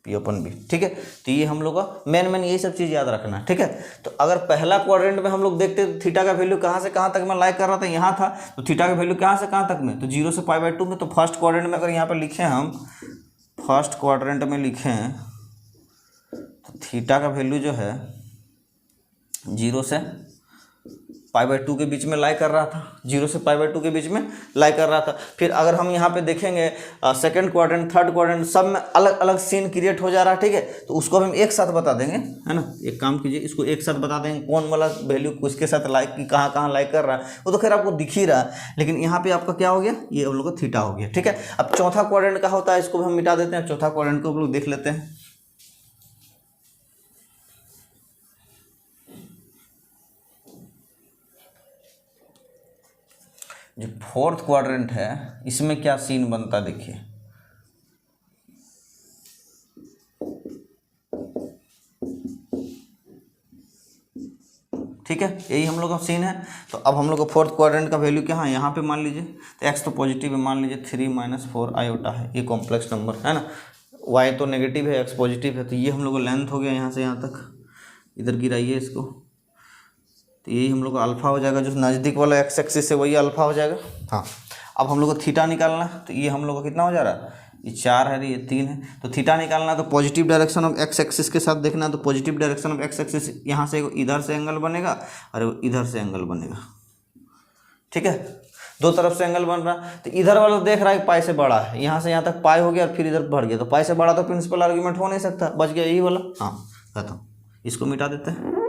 P/B। ठीक है, तो ये हम लोग का मेन यही सब चीज़ याद रखना है। ठीक है, तो अगर पहला क्वाड्रेंट में हम लोग देखते तो थीटा का वैल्यू कहाँ से कहाँ तक में लाइक कर रहा था, यहाँ था, तो थीटा का वैल्यू कहाँ से कहाँ तक में, तो 0 से पाई/2 में। तो फर्स्ट क्वाड्रेंट में अगर यहाँ पर लिखें हम, फर्स्ट क्वाड्रेंट में लिखें तो थीटा का वैल्यू जो है 0 से पाई/2 के बीच में लाई कर रहा था, 0 से पाई/2 के बीच में लाई कर रहा था। फिर अगर हम यहाँ पे देखेंगे सेकंड क्वाड्रेंट थर्ड क्वाड्रेंट सब में अलग अलग सीन क्रिएट हो जा रहा है। ठीक है, तो उसको हम एक साथ बता देंगे, है ना। एक काम कीजिए, इसको एक साथ बता देंगे कौन वाला वैल्यू किसके साथ लाइक की कहाँ कहाँ लाइक कर रहा है, वो तो खैर आपको दिख ही रहा है, लेकिन यहाँ पे आपका क्या हो गया, ये हम लोग का थीटा हो गया। ठीक है, अब चौथा क्वाड्रेंट का होता है, इसको भी हम मिटा देते हैं, चौथा क्वाड्रेंट को हम लोग देख लेते हैं। जो फोर्थ क्वाड्रेंट है इसमें क्या सीन बनता देखिए, ठीक है, यही हम लोग का सीन है। तो अब हम लोग का फोर्थ क्वाड्रेंट का वैल्यू क्या है, यहाँ पे मान लीजिए तो एक्स तो पॉजिटिव है, मान लीजिए 3 - 4 आयोटा है, ये कॉम्प्लेक्स नंबर है ना, वाई तो नेगेटिव है, एक्स पॉजिटिव है, तो ये हम लोग का लेंथ हो गया यहाँ से यहाँ तक, इधर गिराइए इसको, तो यही हम लोग का अल्फा हो जाएगा, जो नज़दीक वाला एक्स एक्सिस है वही अल्फा हो जाएगा। हाँ, अब हम लोग को थीटा निकालना है, तो ये हम लोग का कितना हो जा रहा है, ये 4 है, ये 3 है, तो थीटा निकालना है तो positive direction of X axis के साथ देखना है, तो positive direction of X axis यहाँ से इधर से एंगल बनेगा और इधर से एंगल बनेगा। ठीक है, दो तरफ से एंगल बन रहा, तो इधर वाला देख रहा है पाई से बड़ा है, यहाँ से यहाँ तक पाई हो गया और फिर इधर बढ़ गया, तो पाई से बड़ा तो प्रिंसिपल आर्ग्यूमेंट हो नहीं सकता, बच गया यही वाला। हाँ खत्म, इसको मिटा देते हैं,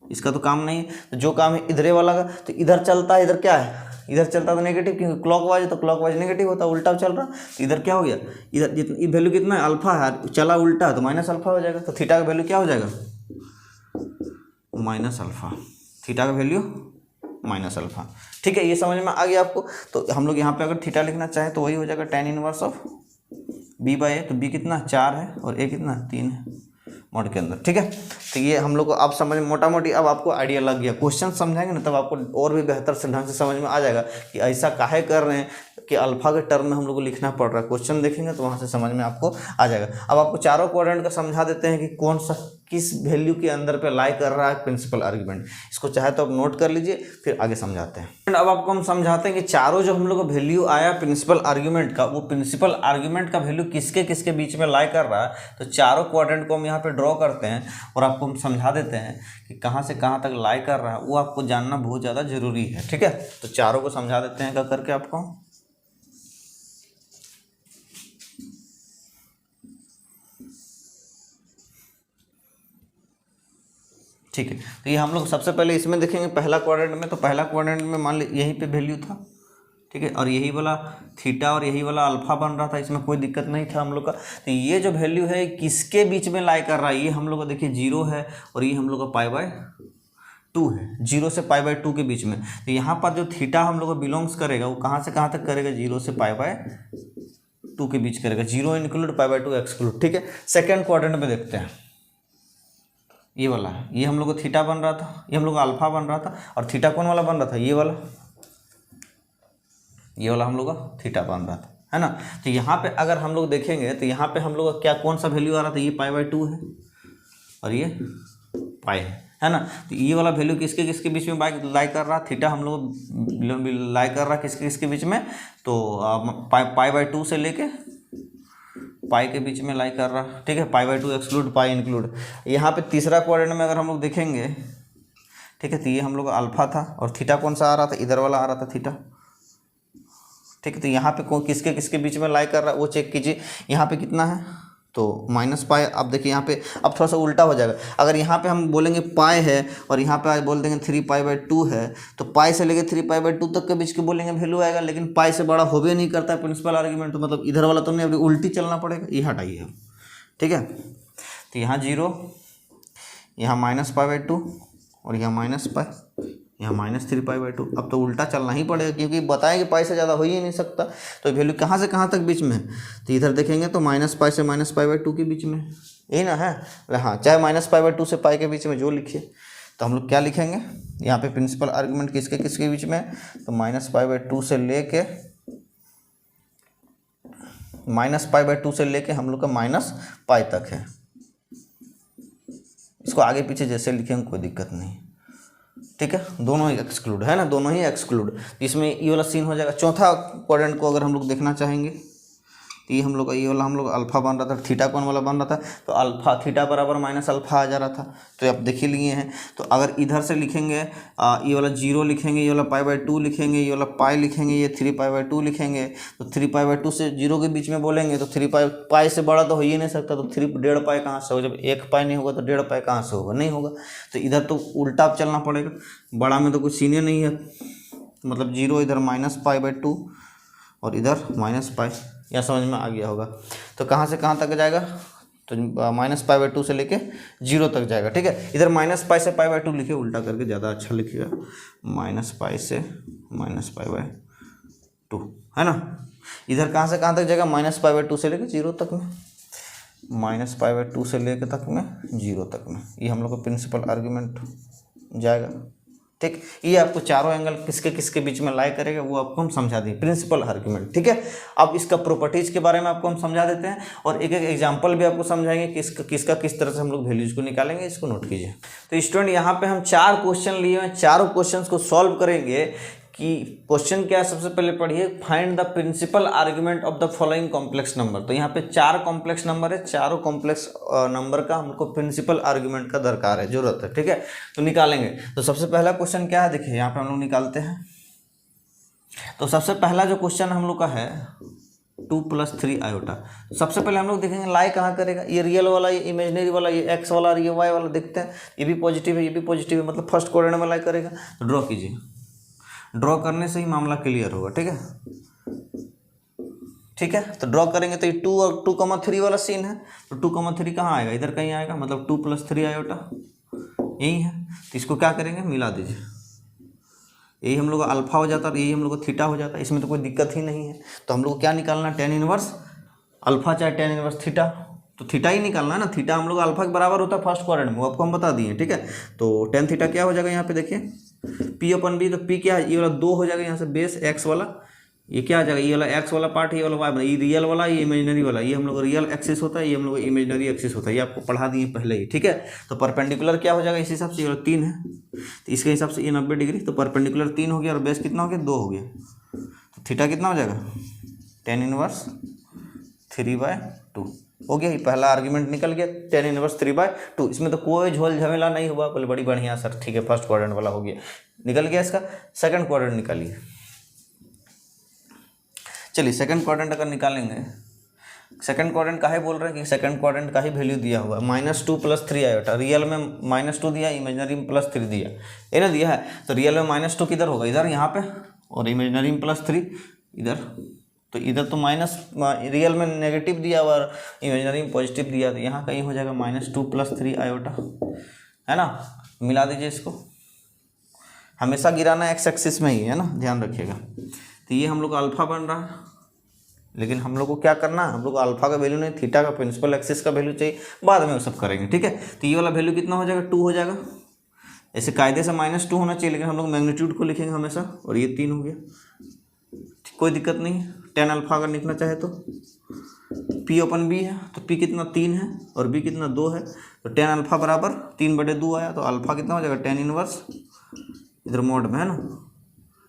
इसका तो काम नहीं है। तो जो काम है इधरे वाला का, तो इधर चलता है, इधर क्या है, इधर चलता तो नेगेटिव, क्योंकि क्लॉकवाइज है तो क्लॉकवाइज नेगेटिव होता है, उल्टा चल रहा, तो इधर क्या हो गया, इधर जितनी वैल्यू कितना है अल्फा है, चला उल्टा है तो माइनस अल्फा हो जाएगा, तो थीटा का वैल्यू क्या हो जाएगा माइनस अल्फा, थीटा का वैल्यू माइनस अल्फा। ठीक है, ये समझ में आ गया आपको। तो हम लोग यहाँ पे अगर थीटा लिखना चाहें तो वही हो जाएगा tan इनवर्स ऑफ b/a, तो b कितना 4 है और a कितना 3 है मोड के अंदर। ठीक है, तो ये हम लोग को अब समझ मोटा मोटी अब आपको आइडिया लग गया, क्वेश्चन समझाएंगे ना तब आपको और भी बेहतर से ढंग से समझ में आ जाएगा कि ऐसा काहे कर रहे हैं, कि अल्फा के टर्म में हम लोग को लिखना पड़ रहा है। क्वेश्चन देखेंगे तो वहाँ से समझ में आपको आ जाएगा। अब आपको चारों क्वाड्रेंट का समझा देते हैं कि कौन सा किस वैल्यू के अंदर पे लाई कर रहा है प्रिंसिपल आर्ग्यूमेंट। इसको चाहे तो आप नोट कर लीजिए, फिर आगे समझाते हैं। अब आपको हम समझाते हैं कि चारों जो हम लोग को वैल्यू आया प्रिंसिपल आर्ग्यूमेंट का, वो प्रिंसिपल आर्ग्यूमेंट का वैल्यू किसके किसके बीच में लाई कर रहा है। तो चारों क्वाड्रेंट को हम यहाँ पे ड्रॉ करते हैं और आपको हम समझा देते हैं कि कहाँ से कहाँ तक लाई कर रहा है, वो आपको जानना बहुत ज़्यादा जरूरी है। ठीक है, तो चारों को समझा देते हैं क्या करके आपको। ठीक है, तो ये हम लोग सबसे पहले इसमें देखेंगे पहला क्वाड्रेंट में। तो पहला क्वाड्रेंट में मान ली यहीं पे वैल्यू था, ठीक है, और यही वाला थीटा और यही वाला अल्फा बन रहा था, इसमें कोई दिक्कत नहीं था हम लोग का। तो ये जो वैल्यू है किसके बीच में लाई कर रहा है, ये हम लोग का देखिए 0 है और ये हम लोग का π/2 है, 0 से π/2 के बीच में। तो यहाँ पर जो थीटा हम लोग को बिलोंग्स करेगा वो कहाँ से कहाँ तक करेगा, 0 से π/2 के बीच करेगा, 0 इंक्लूड π/2 एक्सक्लूड। ठीक है, सेकेंड क्वाड्रेंट में देखते हैं, ये वाला है, ये हम लोग को थीटा बन रहा था, ये हम लोग को अल्फा बन रहा था, और थीटा कौन वाला बन रहा था, ये वाला हम लोग का थीटा बन रहा था, है ना। तो यहाँ पे अगर हम लोग देखेंगे तो यहाँ पे हम लोग का क्या कौन सा वैल्यू आ रहा था, ये π/2 है और ये है ना। तो ये वाला वैल्यू किसके किसके बीच में लाई कर रहा, थीटा हम लोग लाई कर रहा किसके किसके बीच में, तो π/2 से लेके पाई के बीच में लाई कर रहा। ठीक है, π/2 एक्सक्लूड पाई इंक्लूड। यहाँ पे तीसरा क्वाड्रेंट में अगर हम लोग देखेंगे, ठीक है, तो ये हम लोग का अल्फा था और थीटा कौन सा आ रहा था, इधर वाला आ रहा था थीटा। ठीक है, तो यहाँ पे कौन किसके किसके बीच में लाई कर रहा है वो चेक कीजिए। यहाँ पे कितना है, तो -π। अब देखिए यहाँ पे अब थोड़ा सा उल्टा हो जाएगा। अगर यहाँ पे हम बोलेंगे पाई है और यहाँ पे आज बोल देंगे 3π/2 है, तो पाई से लेके 3π/2 तक के बीच के बोलेंगे वैल्यू आएगा, लेकिन पाई से बड़ा हो भी नहीं करता है प्रिंसिपल आर्ग्यूमेंट। तो मतलब इधर वाला तो नहीं, अभी उल्टी चलना पड़ेगा, ये हटाइए। ठीक है, तो यहाँ 0, यहाँ -π/2 और यहाँ -π, यहाँ -3π/2। अब तो उल्टा चलना ही पड़ेगा, क्योंकि बताएं कि पाई से ज़्यादा हो ही नहीं सकता। तो वैल्यू कहाँ से कहाँ तक बीच में है, तो इधर देखेंगे तो -π से -π/2 के बीच में, यही ना है। हाँ, चाहे -π/2 से पाई के बीच में जो लिखिए, तो हम लोग क्या लिखेंगे यहाँ पे प्रिंसिपल आर्गूमेंट किसके किसके बीच में, तो -π/2 से लेके हम लोग का -π तक है। इसको आगे पीछे जैसे लिखेंगे कोई दिक्कत नहीं। ठीक है, दोनों ही एक्सक्लूड है ना, दोनों ही एक्सक्लूड। इसमें ये वाला सीन हो जाएगा। चौथा क्वाड्रेंट को अगर हम लोग देखना चाहेंगे, तो ये हम लोग का ये वाला हम लोग अल्फा बन रहा था, थीटा कौन वाला बन रहा था, तो अल्फा थीटा बराबर -अल्फा आ जा रहा था। तो आप देख ही लिए हैं। तो अगर इधर से लिखेंगे ये वाला 0 लिखेंगे, ये वाला π/2 लिखेंगे, ये वाला पाई लिखेंगे, ये 3π/2 लिखेंगे, तो 3π/2 से 0 के बीच में बोलेंगे तो 3π से बड़ा तो हो ही नहीं सकता। तो 1.5π कहाँ से होगा, जब 1π नहीं होगा तो 1.5π कहाँ से होगा, नहीं होगा। तो इधर तो उल्टा चलना पड़ेगा, बड़ा में तो कुछ सीन नहीं है, मतलब 0 इधर -π/2 और इधर -π। यह समझ में आ गया होगा। तो कहाँ से कहाँ तक जाएगा, तो -π/2 से लेके 0 तक जाएगा। ठीक है, इधर -π से π/2 लिखिए, उल्टा करके ज़्यादा अच्छा लिखिएगा, -π से -π/2, है ना। इधर कहाँ से कहाँ तक जाएगा, -π/2 से लेके 0 तक में, -π/2 से लेके तक में 0 तक में, ये हम लोग का प्रिंसिपल आर्ग्यूमेंट जाएगा। ठीक, ये आपको चारों एंगल किसके किसके बीच में लाई करेगा वो आपको हम समझा दें, प्रिंसिपल आर्ग्यूमेंट। ठीक है, अब इसका प्रॉपर्टीज के बारे में आपको हम समझा देते हैं और एक एक एग्जांपल भी आपको समझाएंगे किसका किस तरह से हम लोग वैल्यूज को निकालेंगे। इसको नोट कीजिए। तो स्टूडेंट यहाँ पे हम 4 क्वेश्चन लिए हैं, चारों क्वेश्चन को सॉल्व करेंगे। कि क्वेश्चन क्या है, सबसे पहले पढ़िए, find the principal argument of the following complex number. तो यहाँ पे 4 कॉम्प्लेक्स नंबर है, चारों कॉम्प्लेक्स नंबर का हमको प्रिंसिपल आर्ग्यूमेंट का दरकार है, जरूरत है। ठीक है, तो निकालेंगे। तो सबसे पहला क्वेश्चन क्या है, देखिए यहाँ पे हम लोग निकालते हैं। तो सबसे पहला जो क्वेश्चन हम लोग का है 2 + 3 आयोटा। सबसे पहले हम लोग देखेंगे लाई कहाँ करेगा, ये रियल वाला, ये इमेजिनरी वाला, ये एक्स वाला और ये वाई वाला। देखते हैं, ये भी पॉजिटिव है, ये भी पॉजिटिव है, मतलब फर्स्ट क्वाड्रेंट में लाई करेगा। तो ड्रॉ कीजिए, ड्रॉ करने से ही मामला क्लियर होगा। ठीक है, ठीक है, तो ड्रॉ करेंगे तो ये 2 और 2,3 वाला सीन है। तो 2,3 कहाँ आएगा, इधर कहीं आएगा, मतलब 2 + 3 आयोटा यही है। तो इसको क्या करेंगे, मिला दीजिए, यही हम लोग का अल्फा हो जाता है, यही हम लोग का थीटा हो जाता है। इसमें तो कोई दिक्कत ही नहीं है। तो हम लोग को क्या निकालना, tan इनवर्स अल्फा चाहे tan इनवर्स थीटा, तो थीटा ही निकालना है ना। थीटा हम लोग अल्फा के बराबर होता है फर्स्ट क्वाड्रेंट में, वो आपको हम बता दिए। ठीक है, तो tan थीटा क्या हो जाएगा, यहाँ पे देखिए P/B। तो P क्या है, ये वाला 2 हो जाएगा, यहाँ से बेस x वाला ये क्या आ जाएगा, ये वाला एक्स वाला पार्ट, ये वाला वाई, ये रियल वाला, ये इमेजिनरी वाला, ये हम लोग रियल एक्सिस होता है, ये हम लोग इमेजिनरी एक्सिस होता है, ये आपको पढ़ा दिए पहले ही, ठीक है। तो परपेंडिकुलर क्या हो जाएगा इस हिसाब से, ये वाला 3 है तो इसके हिसाब से ये 90 डिग्री, तो परपेंडिकुलर 3 हो गया और बेस कितना हो गया 2 हो गया, तो थीटा कितना हो जाएगा tan इनवर्स 3/2 हो गया। ये पहला आर्ग्यूमेंट निकल गया tan इनवर्स 3/2, इसमें तो कोई झोल झमेला नहीं हुआ, बोले बड़ी बढ़िया सर, ठीक है फर्स्ट क्वाड्रेंट वाला हो गया, निकल गया। इसका सेकंड क्वाड्रेंट निकालिए। चलिए सेकंड क्वाड्रेंट अगर निकालेंगे, सेकंड क्वाड्रेंट का ही बोल रहे हैं कि सेकंड क्वाड्रेंट का ही वैल्यू दिया हुआ -2 + 3 आयोटा, रियल में -2 दिया, इमेजिनरी में +3 दिया, ये ना दिया है, तो रियल में -2 किधर होगा, इधर यहाँ पे, और इमेजिनरी में +3 इधर, तो इधर तो माइनस, रियल में नेगेटिव दिया हुआ और इमेजिनरी में पॉजिटिव दिया, तो यहाँ कहीं हो जाएगा -2 + 3 आयोटा, है ना। मिला दीजिए इसको, हमेशा गिराना एक्स एक्सिस में ही है ना, ध्यान रखिएगा। तो ये हम लोग का अल्फा बन रहा है, लेकिन हम लोग को क्या करना है, हम लोग को अल्फा का वैल्यू नहीं, थीटा का प्रिंसिपल एक्सिस का वैल्यू चाहिए, बाद में वो सब करेंगे, ठीक है। तो ये वाला वैल्यू कितना हो जाएगा 2 हो जाएगा, ऐसे कायदे से -2 होना चाहिए, लेकिन हम लोग मैग्नीट्यूड को लिखेंगे हमेशा, और ये 3 हो गया, कोई दिक्कत नहीं है। tan अल्फा अगर लिखना चाहे तो P/B है, तो P कितना 3 है और B कितना 2 है, तो tan अल्फा बराबर 3/2 आया, तो अल्फा कितना हो जाएगा tan इनवर्स, इधर मोड में है ना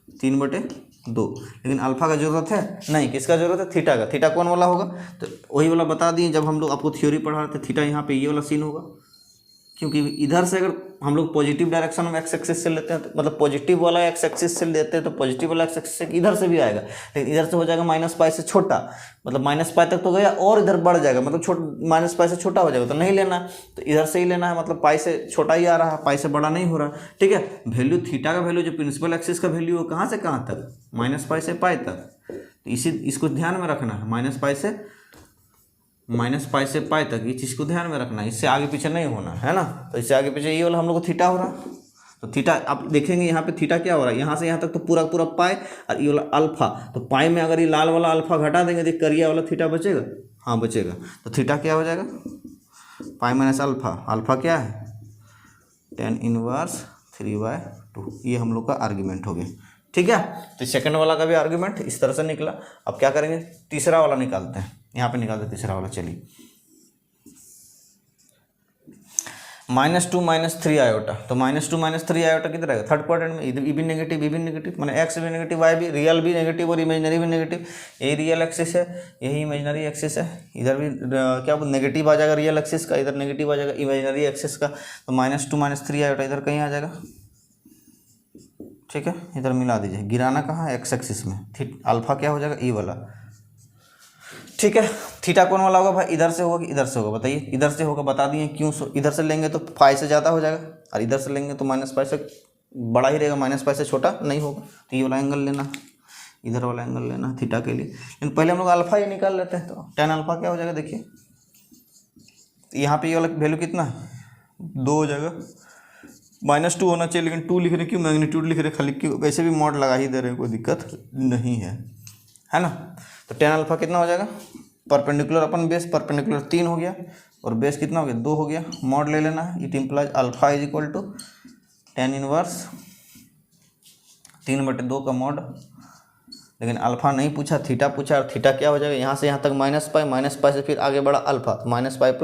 3/2, लेकिन अल्फा का जरूरत है नहीं, किसका जरूरत है, थीटा का। थीटा कौन वाला होगा, तो वही वाला बता दिए जब हम लोग आपको थ्योरी पढ़ा रहे थे, थीटा यहाँ पे ये वाला सीन होगा, क्योंकि इधर से अगर हम लोग पॉजिटिव डायरेक्शन में एक्स एक्सिस से लेते हैं, तो मतलब पॉजिटिव वाला एक्स एक्सिस से लेते हैं, तो पॉजिटिव वाला एक्स एक्सिस इधर से भी आएगा, लेकिन इधर से हो जाएगा -π से छोटा, मतलब -π तक तो गया और इधर बढ़ जाएगा, मतलब -π से छोटा हो जाएगा, तो नहीं लेना, तो इधर से ही लेना है, मतलब π से छोटा ही आ रहा है, π से बड़ा नहीं हो रहा, ठीक है। वैल्यू थीटा का वैल्यू जो प्रिंसिपल एक्सिस का वैल्यू है कहाँ से कहाँ तक, -π से π तक, तो इसको ध्यान में रखना है, -π से π तक, ये चीज़ को ध्यान में रखना है, इससे आगे पीछे नहीं होना है ना। तो इससे आगे पीछे ये वाला हम लोग को थीटा हो रहा, तो थीटा आप देखेंगे यहाँ पे थीटा क्या हो रहा है, यहाँ से यहाँ तक तो पूरा पूरा पाई, और ये वाला अल्फा, तो पाई में अगर ये लाल वाला अल्फा घटा देंगे तो करिया वाला थीटा बचेगा, हाँ बचेगा, तो थीटा क्या हो जाएगा पाई माइनस अल्फा, अल्फा क्या है tan इनवर्स 3/2, ये हम लोग का आर्ग्यूमेंट हो गया, ठीक है। तो सेकंड वाला का भी आर्ग्यूमेंट इस तरह से निकला। अब क्या करेंगे, तीसरा वाला निकालते हैं, यहाँ पे निकालते हैं तीसरा वाला। चलिए -2 - 3 आयोटा, तो -2 - 3 आयोटा किधर आएगा, थर्ड क्वाड्रेंट में, इधर भी नेगेटिव, माने एक्स भी नेगेटिव, वाई भी, रियल भी नेगेटिव और इमेजिनरी भी नेगेटिव, यही रियल एक्सिस है, यही इमेजिनरी एक्सिस है, इधर भी क्या नेगेटिव आ जाएगा रियल एक्सिस का, इधर नेगेटिव आ जाएगा इमेजिनरी एक्सिस का, तो -2 - 3 आयोटा इधर कहीं आ जाएगा, ठीक है। इधर मिला दीजिए, गिराना कहाँ है एक्स एक्सिस में, अल्फा क्या हो जाएगा ई वाला, ठीक है। थीटा कौन वाला होगा भाई, इधर से होगा कि इधर से होगा, बताइए, इधर से होगा, बता दिए क्यों, इधर से लेंगे तो π से ज़्यादा हो जाएगा, और इधर से लेंगे तो -π से बड़ा ही रहेगा, -π से छोटा नहीं होगा, तो ये वाला एंगल लेना, इधर वाला एंगल लेना थीटा के लिए। लेकिन पहले हम लोग अल्फा ये निकाल लेते हैं, तो tan अल्फा क्या हो जाएगा, देखिए यहाँ पे ये वाला वैल्यू कितना है 2 हो जाएगा, -2 होना चाहिए, लेकिन 2 लिख रहे क्यों, मैग्नीट्यूड लिख रहे खाली, क्यों, वैसे भी मॉड लगा ही दे रहे हैं, कोई दिक्कत नहीं है ना। तो tan अल्फा कितना हो जाएगा, परपेंडिकुलर अपन बेस, परपेंडिकुलर 3 हो गया, और बेस कितना हो गया 2 हो गया, मॉड ले लेना है, it implies alpha is equal to tan inverse 3/2 का मॉड, लेकिन अल्फा नहीं पूछा, थीटा पूछा, और थीटा क्या हो जाएगा, यहाँ से यहाँ तक -π से फिर आगे बढ़ा अल्फा, तो -π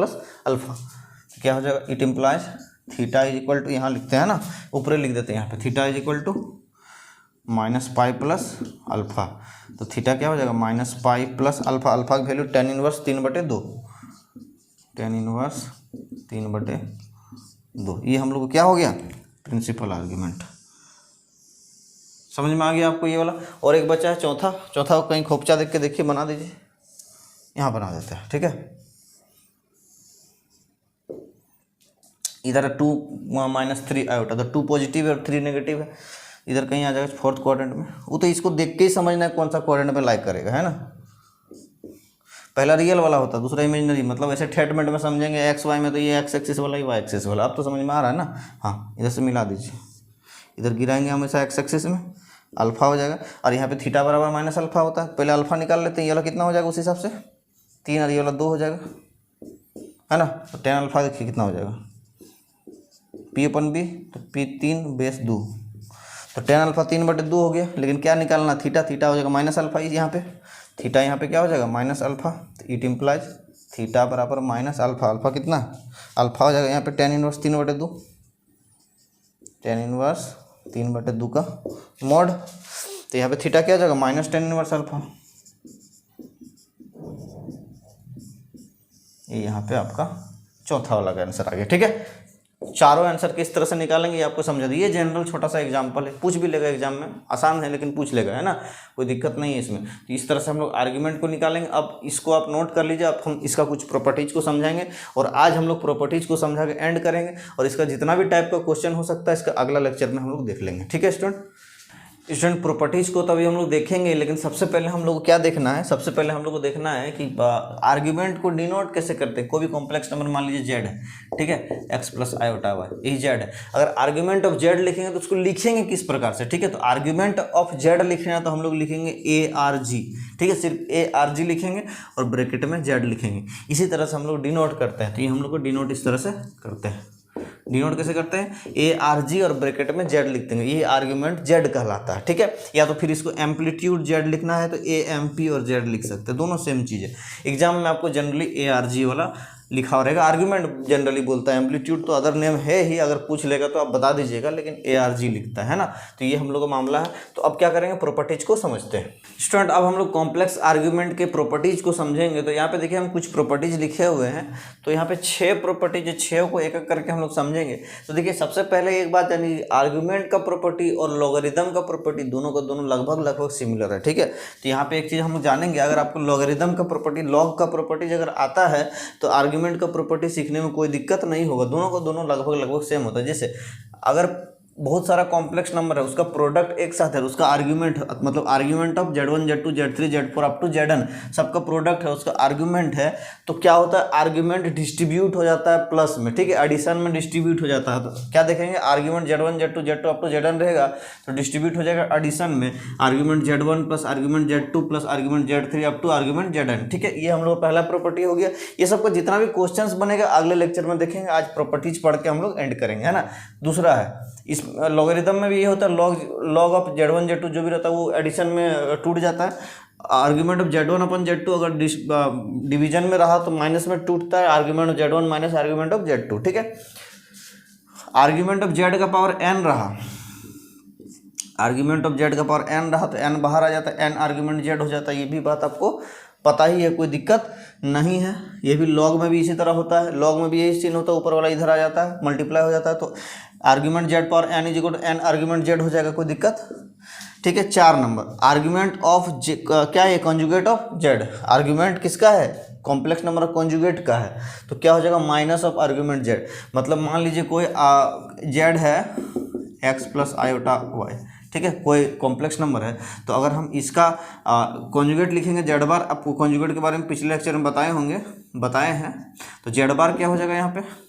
+ अल्फा, तो क्या हो जाएगा, it implies theta is equal to, यहाँ लिखते हैं ना, ऊपर लिख देते हैं यहाँ पे, theta is equal to -π + alpha, तो थीटा क्या हो जाएगा -π + अल्फा, अल्फा की value tan inverse 3/2, tan inverse 3/2, ये हम लोग को क्या हो गया प्रिंसिपल आर्ग्यूमेंट, समझ में आ गया आपको ये वाला। और एक बचा है चौथा कहीं खोपचा देख के देखिए, बना दीजिए, यहाँ बना देते हैं, ठीक है। इधर 2 - 3 आयोटा, तो 2 पॉजिटिव है और 3 नेगेटिव है, इधर कहीं आ जाएगा फोर्थ क्वाड्रेंट में, वो तो इसको देख के ही समझना है कौन सा क्वाड्रेंट में लाइक करेगा, है ना। पहला रियल वाला होता है, दूसरा इमेजिनरी, मतलब ऐसे ठेठमेंट में समझेंगे, एक्स वाई में तो ये एक्स एक्सिस वाला, ही वाई एक्सिस वाला, अब तो समझ में आ रहा है ना। हाँ, इधर से मिला दीजिए, इधर गिराएंगे हमेशा एक्स एक्सिस में, अल्फा हो जाएगा, और यहाँ पे थीटा बराबर माइनस अल्फा होता है, पहले अल्फा निकाल लेते हैं, ये वाला कितना हो जाएगा उस हिसाब से 3, और ये वाला 2 हो जाएगा, है ना। तो tan अल्फा देखिए कितना हो जाएगा P/B, तो P3 बेस 2, तो टेन अल्फा 3/2 हो गया, लेकिन क्या निकालना, थीटा, थीटा हो जाएगा माइनस अल्फा, यहाँ पे थीटा यहाँ पे क्या हो जाएगा माइनस अल्फा, तो इट इम्प्लाइज थीटा बराबर माइनस अल्फा, अल्फा कितना, अल्फा हो जाएगा यहाँ पे टेन इनवर्स 3/2, टेन इनवर्स 3/2 का मॉड, तो यहाँ पे थीटा क्या हो जाएगा माइनस टेन इनवर्स अल्फा। ये यहाँ पे आपका चौथा वाला का आंसर आ गया। ठीक है, चारों आंसर किस तरह से निकालेंगे ये आपको समझा दिए। ये जनरल छोटा सा एग्जांपल है, पूछ भी लेगा एग्जाम में, आसान है लेकिन पूछ लेगा, है ना, कोई दिक्कत नहीं है इसमें। तो इस तरह से हम लोग आर्ग्यूमेंट को निकालेंगे। अब इसको आप नोट कर लीजिए, अब हम इसका कुछ प्रॉपर्टीज को समझाएंगे, और आज हम लोग प्रॉपर्टीज को समझा के एंड करेंगे, और इसका जितना भी टाइप का क्वेश्चन हो सकता है इसका अगला लेक्चर में हम लोग देख लेंगे। ठीक है स्टूडेंट प्रॉपर्टीज को तभी हम लोग देखेंगे, लेकिन सबसे पहले हम लोग को क्या देखना है, सबसे पहले हम लोग को देखना है कि आर्ग्यूमेंट को डिनोट कैसे करते हैं। कोई भी कॉम्प्लेक्स नंबर मान लीजिए जेड है, ठीक है, एक्स प्लस आयोटा वाई, यही जेड है। अगर आर्ग्यूमेंट ऑफ जेड लिखेंगे तो उसको लिखेंगे किस प्रकार से, ठीक है, तो आर्ग्यूमेंट ऑफ जेड लिखना है तो हम लोग लिखेंगे ए आर जी, ठीक है, सिर्फ ए आर जी लिखेंगे और ब्रैकेट में जेड लिखेंगे। इसी तरह से हम लोग डिनोट करते हैं, तो ये हम लोग को डिनोट इस तरह से करते हैं। डिनोट कैसे करते हैं, ए आर जी और ब्रैकेट में जेड लिख देंगे, ये आर्ग्यूमेंट जेड कहलाता है। ठीक है, या तो फिर इसको एम्पलीट्यूड जेड लिखना है तो ए एम पी और जेड लिख सकते हैं, दोनों सेम चीज़ है। एग्जाम में आपको जनरली ए आर जी वाला लिखा रहेगा, आर्ग्यूमेंट जनरली बोलता है, एम्पलीट्यूड तो अदर नेम है ही, अगर पूछ लेगा तो आप बता दीजिएगा, लेकिन ए आर जी लिखता है ना। तो ये हम लोग का मामला है। तो अब क्या करेंगे, प्रॉपर्टीज को समझते हैं स्टूडेंट। अब हम लोग कॉम्प्लेक्स आर्ग्यूमेंट के प्रॉपर्टीज को समझेंगे। तो यहाँ पे देखिए हम कुछ प्रॉपर्टीज लिखे हुए हैं, तो यहाँ पे 6 प्रॉपर्टीज है, 6 को एक एक करके हम लोग समझेंगे। तो देखिए सबसे पहले एक बात यानी आर्ग्यूमेंट का प्रॉपर्टी और लॉगरिदम का प्रॉपर्टी दोनों का दोनों लगभग सिमिलर है। ठीक है, तो यहाँ पे एक चीज़ हम लोग जानेंगे, अगर आपको लॉगरिदम का प्रॉपर्टी, लॉग का प्रॉपर्टी अगर आता है तो आर्ग्यूमेंट का प्रॉपर्टी सीखने में कोई दिक्कत नहीं होगा, दोनों को दोनों लगभग सेम होता है। जैसे अगर बहुत सारा कॉम्प्लेक्स नंबर है, उसका प्रोडक्ट एक साथ है, उसका आर्ग्यूमेंट मतलब argument of Z1 Z2 Z3 Z4 up to Zn सबका प्रोडक्ट है, उसका आर्ग्यूमेंट है, तो क्या होता है, आर्ग्यूमेंट डिस्ट्रीब्यूट हो जाता है प्लस में, ठीक है, एडिशन में डिस्ट्रीब्यूट हो जाता है। तो क्या देखेंगे, argument Z1 Z2 Z2 up to Zn रहेगा तो डिस्ट्रीब्यूट हो जाएगा एडिशन में, argument Z1 plus argument Z2 plus argument Z3 up to argument Zn। ठीक है, ये हम लोग पहला प्रॉपर्टी हो गया। ये सबका जितना भी क्वेश्चंस बनेगा अगले लेक्चर में देखेंगे, आज प्रॉपर्टीज पढ़ के हम लोग एंड करेंगे, है ना। दूसरा है इस लॉगरिदम में भी ये होता है, लॉग ऑफ Z1 Z2 जो भी रहता है वो एडिशन में टूट जाता है। Argument of Z1 upon Z2 अगर डिवीजन में रहा तो माइनस में टूटता है, argument of Z1 minus argument of Z2। ठीक है, आर्ग्यूमेंट ऑफ Z का पावर n रहा, आर्ग्यूमेंट ऑफ Z का पावर n रहा तो n बाहर आ जाता है, n आर्ग्यूमेंट Z हो जाता है। ये भी बात आपको पता ही है, कोई दिक्कत नहीं है। ये भी लॉग में भी इसी तरह होता है, लॉग में भी यही सीन होता है, ऊपर वाला इधर आ जाता है, मल्टीप्लाई हो जाता है, तो argument Z power n is equal to n argument Z हो जाएगा, कोई दिक्कत। ठीक है, 4 नंबर आर्ग्यूमेंट ऑफ क्या है, कॉन्जुगेट ऑफ Z। आर्ग्यूमेंट किसका है, कॉम्प्लेक्स नंबर कॉन्जुगेट का है, तो क्या हो जाएगा माइनस ऑफ आर्ग्यूमेंट Z। मतलब मान लीजिए कोई Z है x प्लस आयोटा y, ठीक है, कोई कॉम्प्लेक्स नंबर है, तो अगर हम इसका कॉन्जुगेट लिखेंगे Z बार, आपको कॉन्जुगेट के बारे में पिछले लेक्चर में बताए हैं, तो Z बार क्या हो जाएगा, यहाँ पे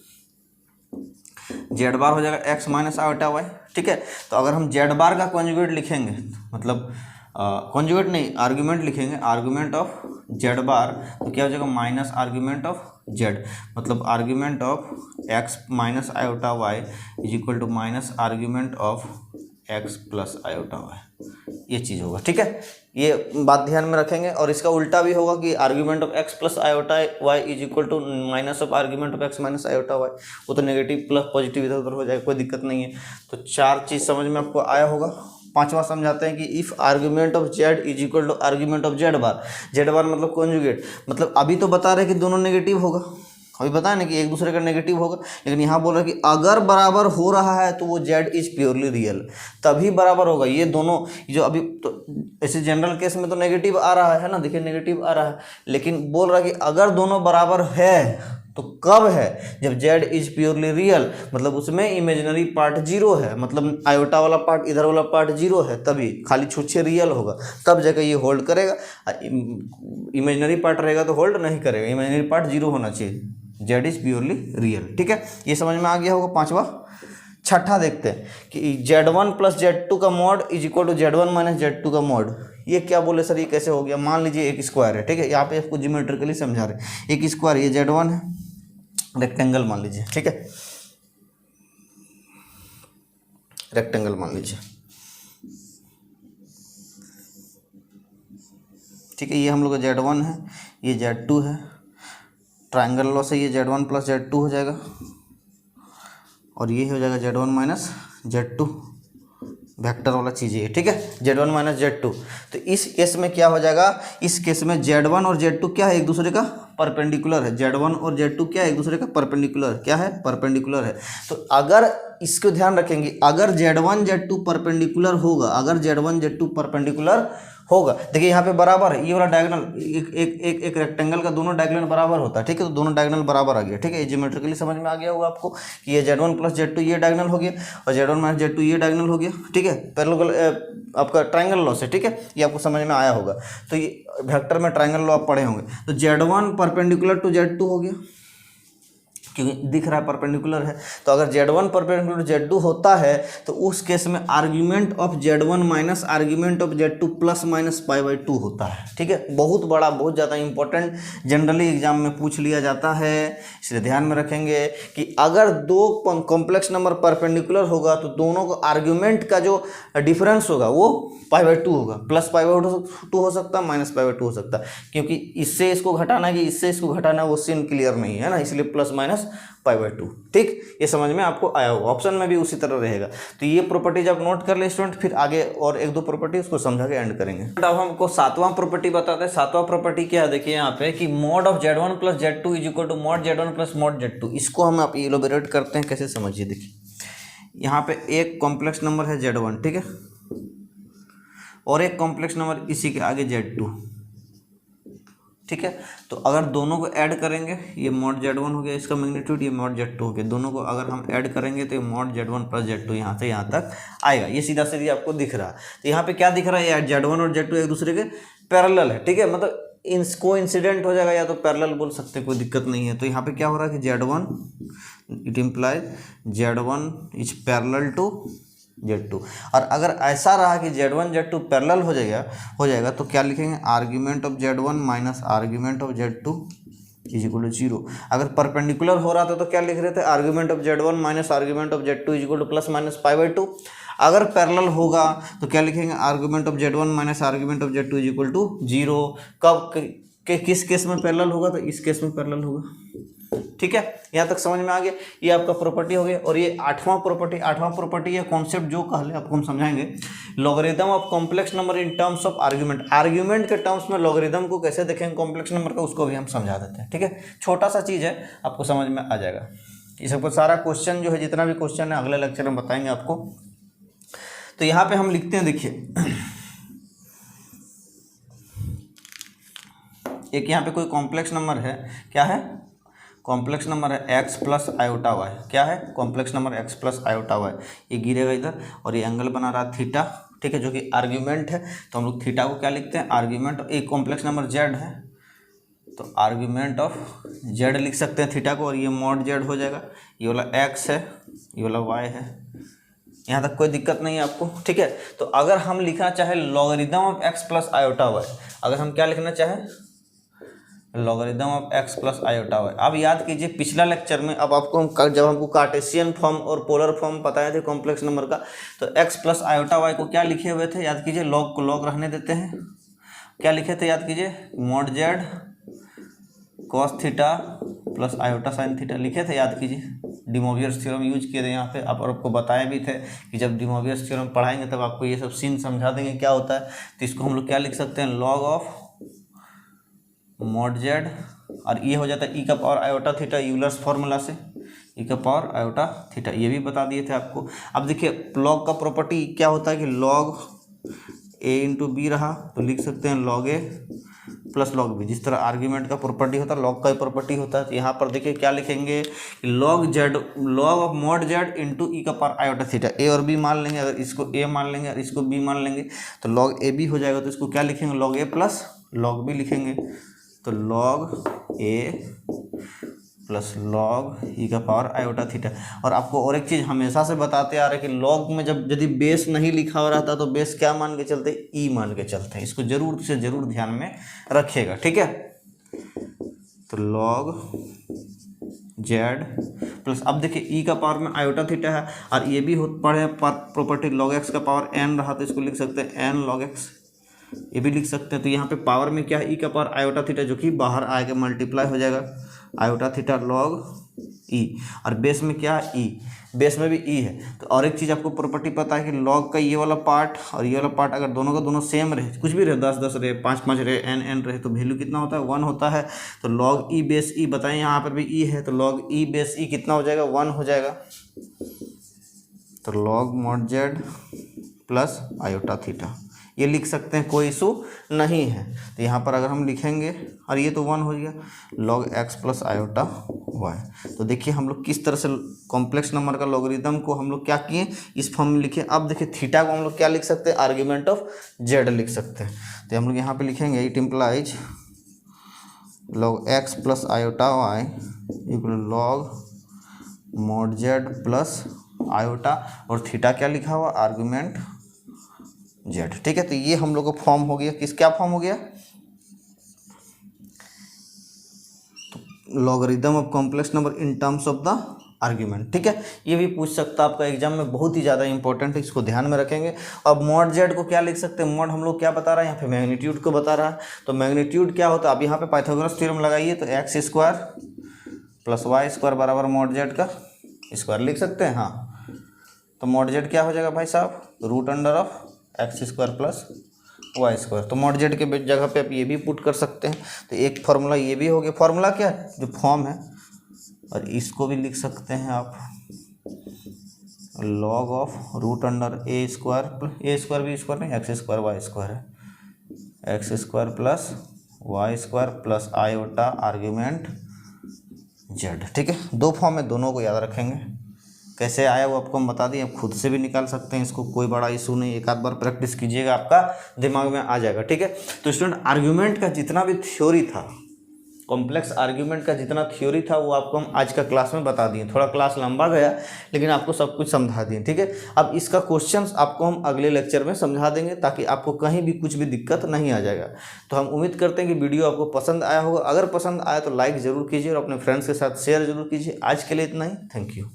Z बार हो जाएगा x माइनस आयोटा y। ठीक है, तो अगर हम Z बार का कॉन्जुगेट लिखेंगे, मतलब कॉन्जुगेट नहीं, आर्ग्यूमेंट लिखेंगे, आर्ग्यूमेंट ऑफ Z बार, तो क्या हो जाएगा माइनस आर्ग्यूमेंट ऑफ Z, मतलब argument of x minus iota y is equal to minus argument of x plus iota y, ये चीज़ होगा। ठीक है, ये बात ध्यान में रखेंगे। और इसका उल्टा भी होगा कि argument of x plus iota y is equal to minus of argument of x minus iota y, वो तो नेगेटिव प्लस पॉजिटिव इधर उधर हो जाएगा, कोई दिक्कत नहीं है। तो 4 चीज़ समझ में आपको आया होगा। 5वां समझाते हैं कि if argument of Z is equal to argument of Z bar मतलब कॉन्जुगेट, मतलब अभी तो बता रहे कि दोनों नेगेटिव होगा, अभी बताया ना कि एक दूसरे का नेगेटिव होगा, लेकिन यहाँ बोल रहा है कि अगर बराबर हो रहा है तो वो Z इज प्योरली रियल, तभी बराबर होगा। ये दोनों जो अभी तो ऐसे जनरल केस में तो नेगेटिव आ रहा है ना, देखिए नेगेटिव आ रहा है, लेकिन बोल रहा है कि अगर दोनों बराबर है तो कब है, जब Z इज प्योरली रियल, मतलब उसमें इमेजिनरी पार्ट 0 है, मतलब आयोटा वाला पार्ट इधर वाला पार्ट 0 है, तभी खाली छुच्छे रियल होगा, तब जाकर ये होल्ड करेगा। इमेजिनरी पार्ट रहेगा तो होल्ड नहीं करेगा, इमेजिनरी पार्ट 0 होना चाहिए, Z इज प्योरली रियल। ठीक है, ये समझ में आ गया होगा 5वां। 6ठा देखते हैं कि Z1 प्लस Z2 का mod is equal to Z1 minus Z2 का मॉड। ये क्या बोले सर, ये कैसे हो गया। मान लीजिए एक स्क्वायर है, ठीक है, यहाँ पे आपको ज्योमेट्रिकली समझा रहे हैं, एक स्क्वायर ये Z1 है, रेक्टेंगल मान लीजिए, ठीक है, रेक्टेंगल मान लीजिए, ठीक है। ये हम लोग का Z1 है, ये Z2 है, ट्राइंगल लॉ से ये Z1 प्लस Z2 हो जाएगा और ये हो जाएगा Z1 माइनस Z2, वेक्टर वाला चीज़ है, ठीक है, Z1 माइनस Z2। तो इस केस में क्या हो जाएगा, इस केस में Z1 और Z2 क्या है, एक दूसरे का परपेंडिकुलर है। Z1 और Z2 क्या है, एक दूसरे का परपेंडिकुलर, क्या है, परपेंडिकुलर है। तो अगर इसको ध्यान रखेंगे, अगर Z1 Z2 परपेंडिकुलर होगा, अगर Z1 Z2 परपेंडिकुलर होगा, देखिए यहाँ पे बराबर है, ये वाला डायगोनल एक रेक्टेंगल का दोनों डायगोनल बराबर होता है, ठीक है, तो दोनों डायगोनल बराबर आ गया, ठीक है, ज्योमेट्रिकली समझ में आ गया होगा आपको कि ये Z1 प्लस Z2 ये डायगोनल हो गया और Z1 माइनस Z2 ये डायगोनल हो गया, ठीक है, पैरेलल आपका ट्रायंगल लॉ से, ठीक है, ये आपको समझ में आया होगा। तो ये वेक्टर में ट्रायंगल लॉ आप पढ़े होंगे। तो Z1 परपेंडिकुलर टू Z2 हो गया, क्योंकि दिख रहा है परपेंडिकुलर है। तो अगर Z1 परपेंडिकुलर Z2 होता है तो उस केस में argument of Z1 minus argument of Z2 plus minus π/2 होता है, ठीक है। बहुत बड़ा, बहुत ज़्यादा इंपॉर्टेंट, जनरली एग्जाम में पूछ लिया जाता है, इसलिए ध्यान में रखेंगे कि अगर दो कॉम्प्लेक्स नंबर परपेंडिकुलर होगा तो दोनों को आर्ग्यूमेंट का जो डिफरेंस होगा वो π/2 होगा, प्लस π/2 हो सकता है, माइनस π/2 हो सकता है, क्योंकि इससे इसको घटाना कि इससे इसको घटाना वो सीन क्लियर नहीं है ना, इसलिए प्लस माइनस π/2, ठीक, ये समझ में आपको आया होगा। ऑप्शन में भी उसी तरह रहेगा। तो ये प्रॉपर्टीज आप नोट कर ले स्टूडेंट, फिर आगे और एक दो प्रॉपर्टी उसको समझा के एंड करेंगे। अब हमको सातवां प्रॉपर्टी बताते हैं। सातवां प्रॉपर्टी क्या है, देखिए यहाँ पे कि mod of Z1 plus Z2 is equal to mod Z1 plus mod Z2। इसको हम आप इलोबरेट करते हैं, कैसे समझिए। देखिए यहाँ पे एक कॉम्प्लेक्स नंबर है Z1, ठीक है, और एक कॉम्प्लेक्स नंबर इसी के आगे Z2, ठीक है। तो अगर दोनों को ऐड करेंगे, ये मॉड Z1 हो गया, इसका मैग्नीट्यूड, ये मॉड Z2 हो गया, दोनों को अगर हम ऐड करेंगे तो ये मॉड Z1 प्लस Z2 यहाँ से यहाँ तक आएगा। ये सीधा सीधी आपको दिख रहा है। तो यहाँ पे क्या दिख रहा है, ये Z1 और Z2 एक दूसरे के पैरेलल है, ठीक है, मतलब इनको इंसिडेंट हो जाएगा या तो पैरेलल बोल सकते हैं, कोई दिक्कत नहीं है। तो यहाँ पे क्या हो रहा है कि Z1 it implies Z1 is parallel to Z2। और अगर ऐसा रहा कि Z1 Z2 पैरेलल हो जाएगा तो क्या लिखेंगे, argument of Z1 minus argument of Z2 is equal to 0। अगर परपेंडिकुलर हो रहा था तो क्या लिख रहे थे, argument of Z1 minus argument of Z2 is equal to plus minus π/2। अगर पैरेलल होगा तो क्या लिखेंगे, argument of Z1 minus argument of Z2 is equal to 0। कब किस केस में पैरेलल होगा, तो इस केस में पैरेलल होगा, ठीक है। यहाँ तक समझ में आ गया। ये आपका प्रॉपर्टी हो गया। और ये आठवां प्रॉपर्टी है कॉन्सेप्ट जो कहले आपको हम समझाएंगे, logarithm of complex number in terms of argument के टर्म्स में लॉगरिथम को कैसे देखेंगे कॉम्प्लेक्स नंबर का, उसको भी हम समझा देते हैं, ठीक है। छोटा सा चीज़ है, आपको समझ में आ जाएगा। ये सबको सारा क्वेश्चन जो है, जितना भी क्वेश्चन है अगले लेक्चर में बताएंगे आपको। तो यहाँ पे हम लिखते हैं, देखिए एक यहाँ पे कोई कॉम्प्लेक्स नंबर है, क्या है, कॉम्प्लेक्स नंबर है x प्लस आयोटा वाई। क्या है, complex number x plus iota y. ये गिरेगा इधर और ये एंगल बना रहा थीटा, ठीक है, जो कि आर्ग्यूमेंट है। तो हम लोग थीटा को क्या लिखते हैं, आर्ग्यूमेंट। एक कॉम्प्लेक्स नंबर z है तो आर्ग्यूमेंट ऑफ z लिख सकते हैं थीटा को, और ये मॉड z हो जाएगा। ये वाला x है, ये वाला y है। यहाँ तक कोई दिक्कत नहीं है आपको, ठीक है। तो अगर हम लिखना चाहे logarithm of x plus iota y, अगर हम क्या लिखना चाहें, logarithm of x plus iota y. अब याद कीजिए पिछला लेक्चर में, अब आपको जब हमको कार्टेशियन फॉर्म और पोलर फॉर्म बताए थे कॉम्प्लेक्स नंबर का, तो x प्लस आयोटा वाई को क्या लिखे हुए थे, याद कीजिए, लॉग को लॉग रहने देते हैं। क्या लिखे थे, याद कीजिए, mod z cos theta plus iota sine theta लिखे थे, याद कीजिए। डिमोवियर्स थ्योरम यूज किए थे यहाँ पे, और आपको बताए भी थे कि जब डिमोवियर्स थ्योरम पढ़ाएंगे तब आपको ये सब सीन समझा देंगे क्या होता है। तो इसको हम लोग क्या लिख सकते हैं, लॉग ऑफ मॉड z, और ये हो जाता है e का power iota theta Euler's formula से, e का पावर आयोटा थीटा, ये भी बता दिए थे आपको। अब देखिए लॉग का प्रॉपर्टी क्या होता है कि लॉग a इंटू बी रहा तो लिख सकते हैं log a plus log b. जिस तरह आर्ग्यूमेंट का प्रॉपर्टी होता है, लॉग का ही प्रॉपर्टी होता है। तो यहाँ पर देखिए क्या लिखेंगे, log z, log of mod z into e का पावर आयोटा थीटा। a और b मान लेंगे, अगर इसको a मान लेंगे और इसको b मान लेंगे तो लॉग ए बी हो जाएगा। तो इसको क्या लिखेंगे, log a plus log b लिखेंगे। तो लॉग a प्लस लॉग ई का पावर आयोटा थीटा। और आपको और एक चीज़ हमेशा से बताते आ रहे हैं कि लॉग में जब यदि बेस नहीं लिखा हो रहता तो बेस क्या मान के चलते, ई मान के चलते हैं। इसको जरूर से जरूर ध्यान में रखिएगा, ठीक है। तो लॉग जेड प्लस, अब देखिए ई का पावर में आयोटा थीटा है, और ये भी पढ़े प्रॉपर्टी लॉग एक्स का पावर एन रहा तो इसको लिख सकते हैं एन लॉग एक्स ये भी लिख सकते हैं। तो यहाँ पे पावर में क्या है, ई का पावर आयोटा थीटा, जो कि बाहर आएगा मल्टीप्लाई हो जाएगा आयोटा थीटा लॉग ई, और बेस में क्या है ई, बेस में भी ई है। तो और एक चीज़ आपको प्रॉपर्टी पता है कि लॉग का ये वाला पार्ट और ये वाला पार्ट अगर दोनों का दोनों सेम रहे, कुछ भी रहे, 10 10 रहे, 5 5 रहे, n n रहे, तो वैल्यू कितना होता है, 1 होता है। तो लॉग ई बेस ई बताएं, यहाँ पर भी ई है, तो लॉग ई बेस ई कितना हो जाएगा, 1 हो जाएगा। तो log mod z plus iota theta ये लिख सकते हैं, कोई इशू नहीं है। तो यहाँ पर अगर हम लिखेंगे, और ये तो 1 हो गया, log x plus iota y. तो देखिए हम लोग किस तरह से कॉम्प्लेक्स नंबर का लॉगरिदम को हम लोग क्या किए, इस फॉर्म में लिखे। अब देखिए थीटा को हम लोग क्या लिख सकते हैं, आर्ग्यूमेंट ऑफ जेड लिख सकते हैं। तो हम लोग यहाँ पे लिखेंगे it implies log x plus iota y equal log mod z plus iota, और थीटा क्या लिखा हुआ, आर्ग्यूमेंट जेड। ठीक है, तो ये हम लोग का फॉर्म हो गया, किस क्या फॉर्म हो गया, तो logarithm of complex number in terms of the argument. ठीक है, ये भी पूछ सकता है आपका एग्जाम में, बहुत ही ज़्यादा इंपॉर्टेंट है, इसको ध्यान में रखेंगे। अब मॉड जेड को क्या लिख सकते हैं, मॉड हम लोग क्या बता रहा है, यहाँ पे मैग्नीट्यूड को बता रहा है। तो मैग्नीट्यूड क्या होता है, अब यहाँ पे पाइथागोरस थ्योरम लगाइए, तो x square plus y square बराबर मॉड जेड का स्क्वायर लिख सकते हैं। हाँ, तो मॉड जेड क्या हो जाएगा भाई साहब, root under of x square plus y square. तो मॉड जेड के जगह पे आप ये भी पुट कर सकते हैं। तो एक फार्मूला ये भी हो गया, फार्मूला क्या है, जो फॉर्म है, और इसको भी लिख सकते हैं आप log of root under a square भी स्क्वायर नहीं, एक्स स्क्वायर वाई स्क्वायर है, x square plus y square plus iota argument z. ठीक है, दो फॉर्म है, दोनों को याद रखेंगे। कैसे आया वो आपको हम बता दें, आप खुद से भी निकाल सकते हैं इसको, कोई बड़ा इशू नहीं, एक आध बार प्रैक्टिस कीजिएगा, आपका दिमाग में आ जाएगा। ठीक है, तो स्टूडेंट आर्ग्यूमेंट का जितना भी थ्योरी था, कॉम्प्लेक्स आर्ग्यूमेंट का जितना थ्योरी था, वो आपको हम आज का क्लास में बता दिए। थोड़ा क्लास लंबा गया, लेकिन आपको सब कुछ समझा दिए। ठीक है, अब इसका क्वेश्चंस आपको हम अगले लेक्चर में समझा देंगे, ताकि आपको कहीं भी कुछ भी दिक्कत नहीं आ जाएगा। तो हम उम्मीद करते हैं कि वीडियो आपको पसंद आया होगा। अगर पसंद आया तो लाइक ज़रूर कीजिए और अपने फ्रेंड्स के साथ शेयर जरूर कीजिए। आज के लिए इतना ही, थैंक यू।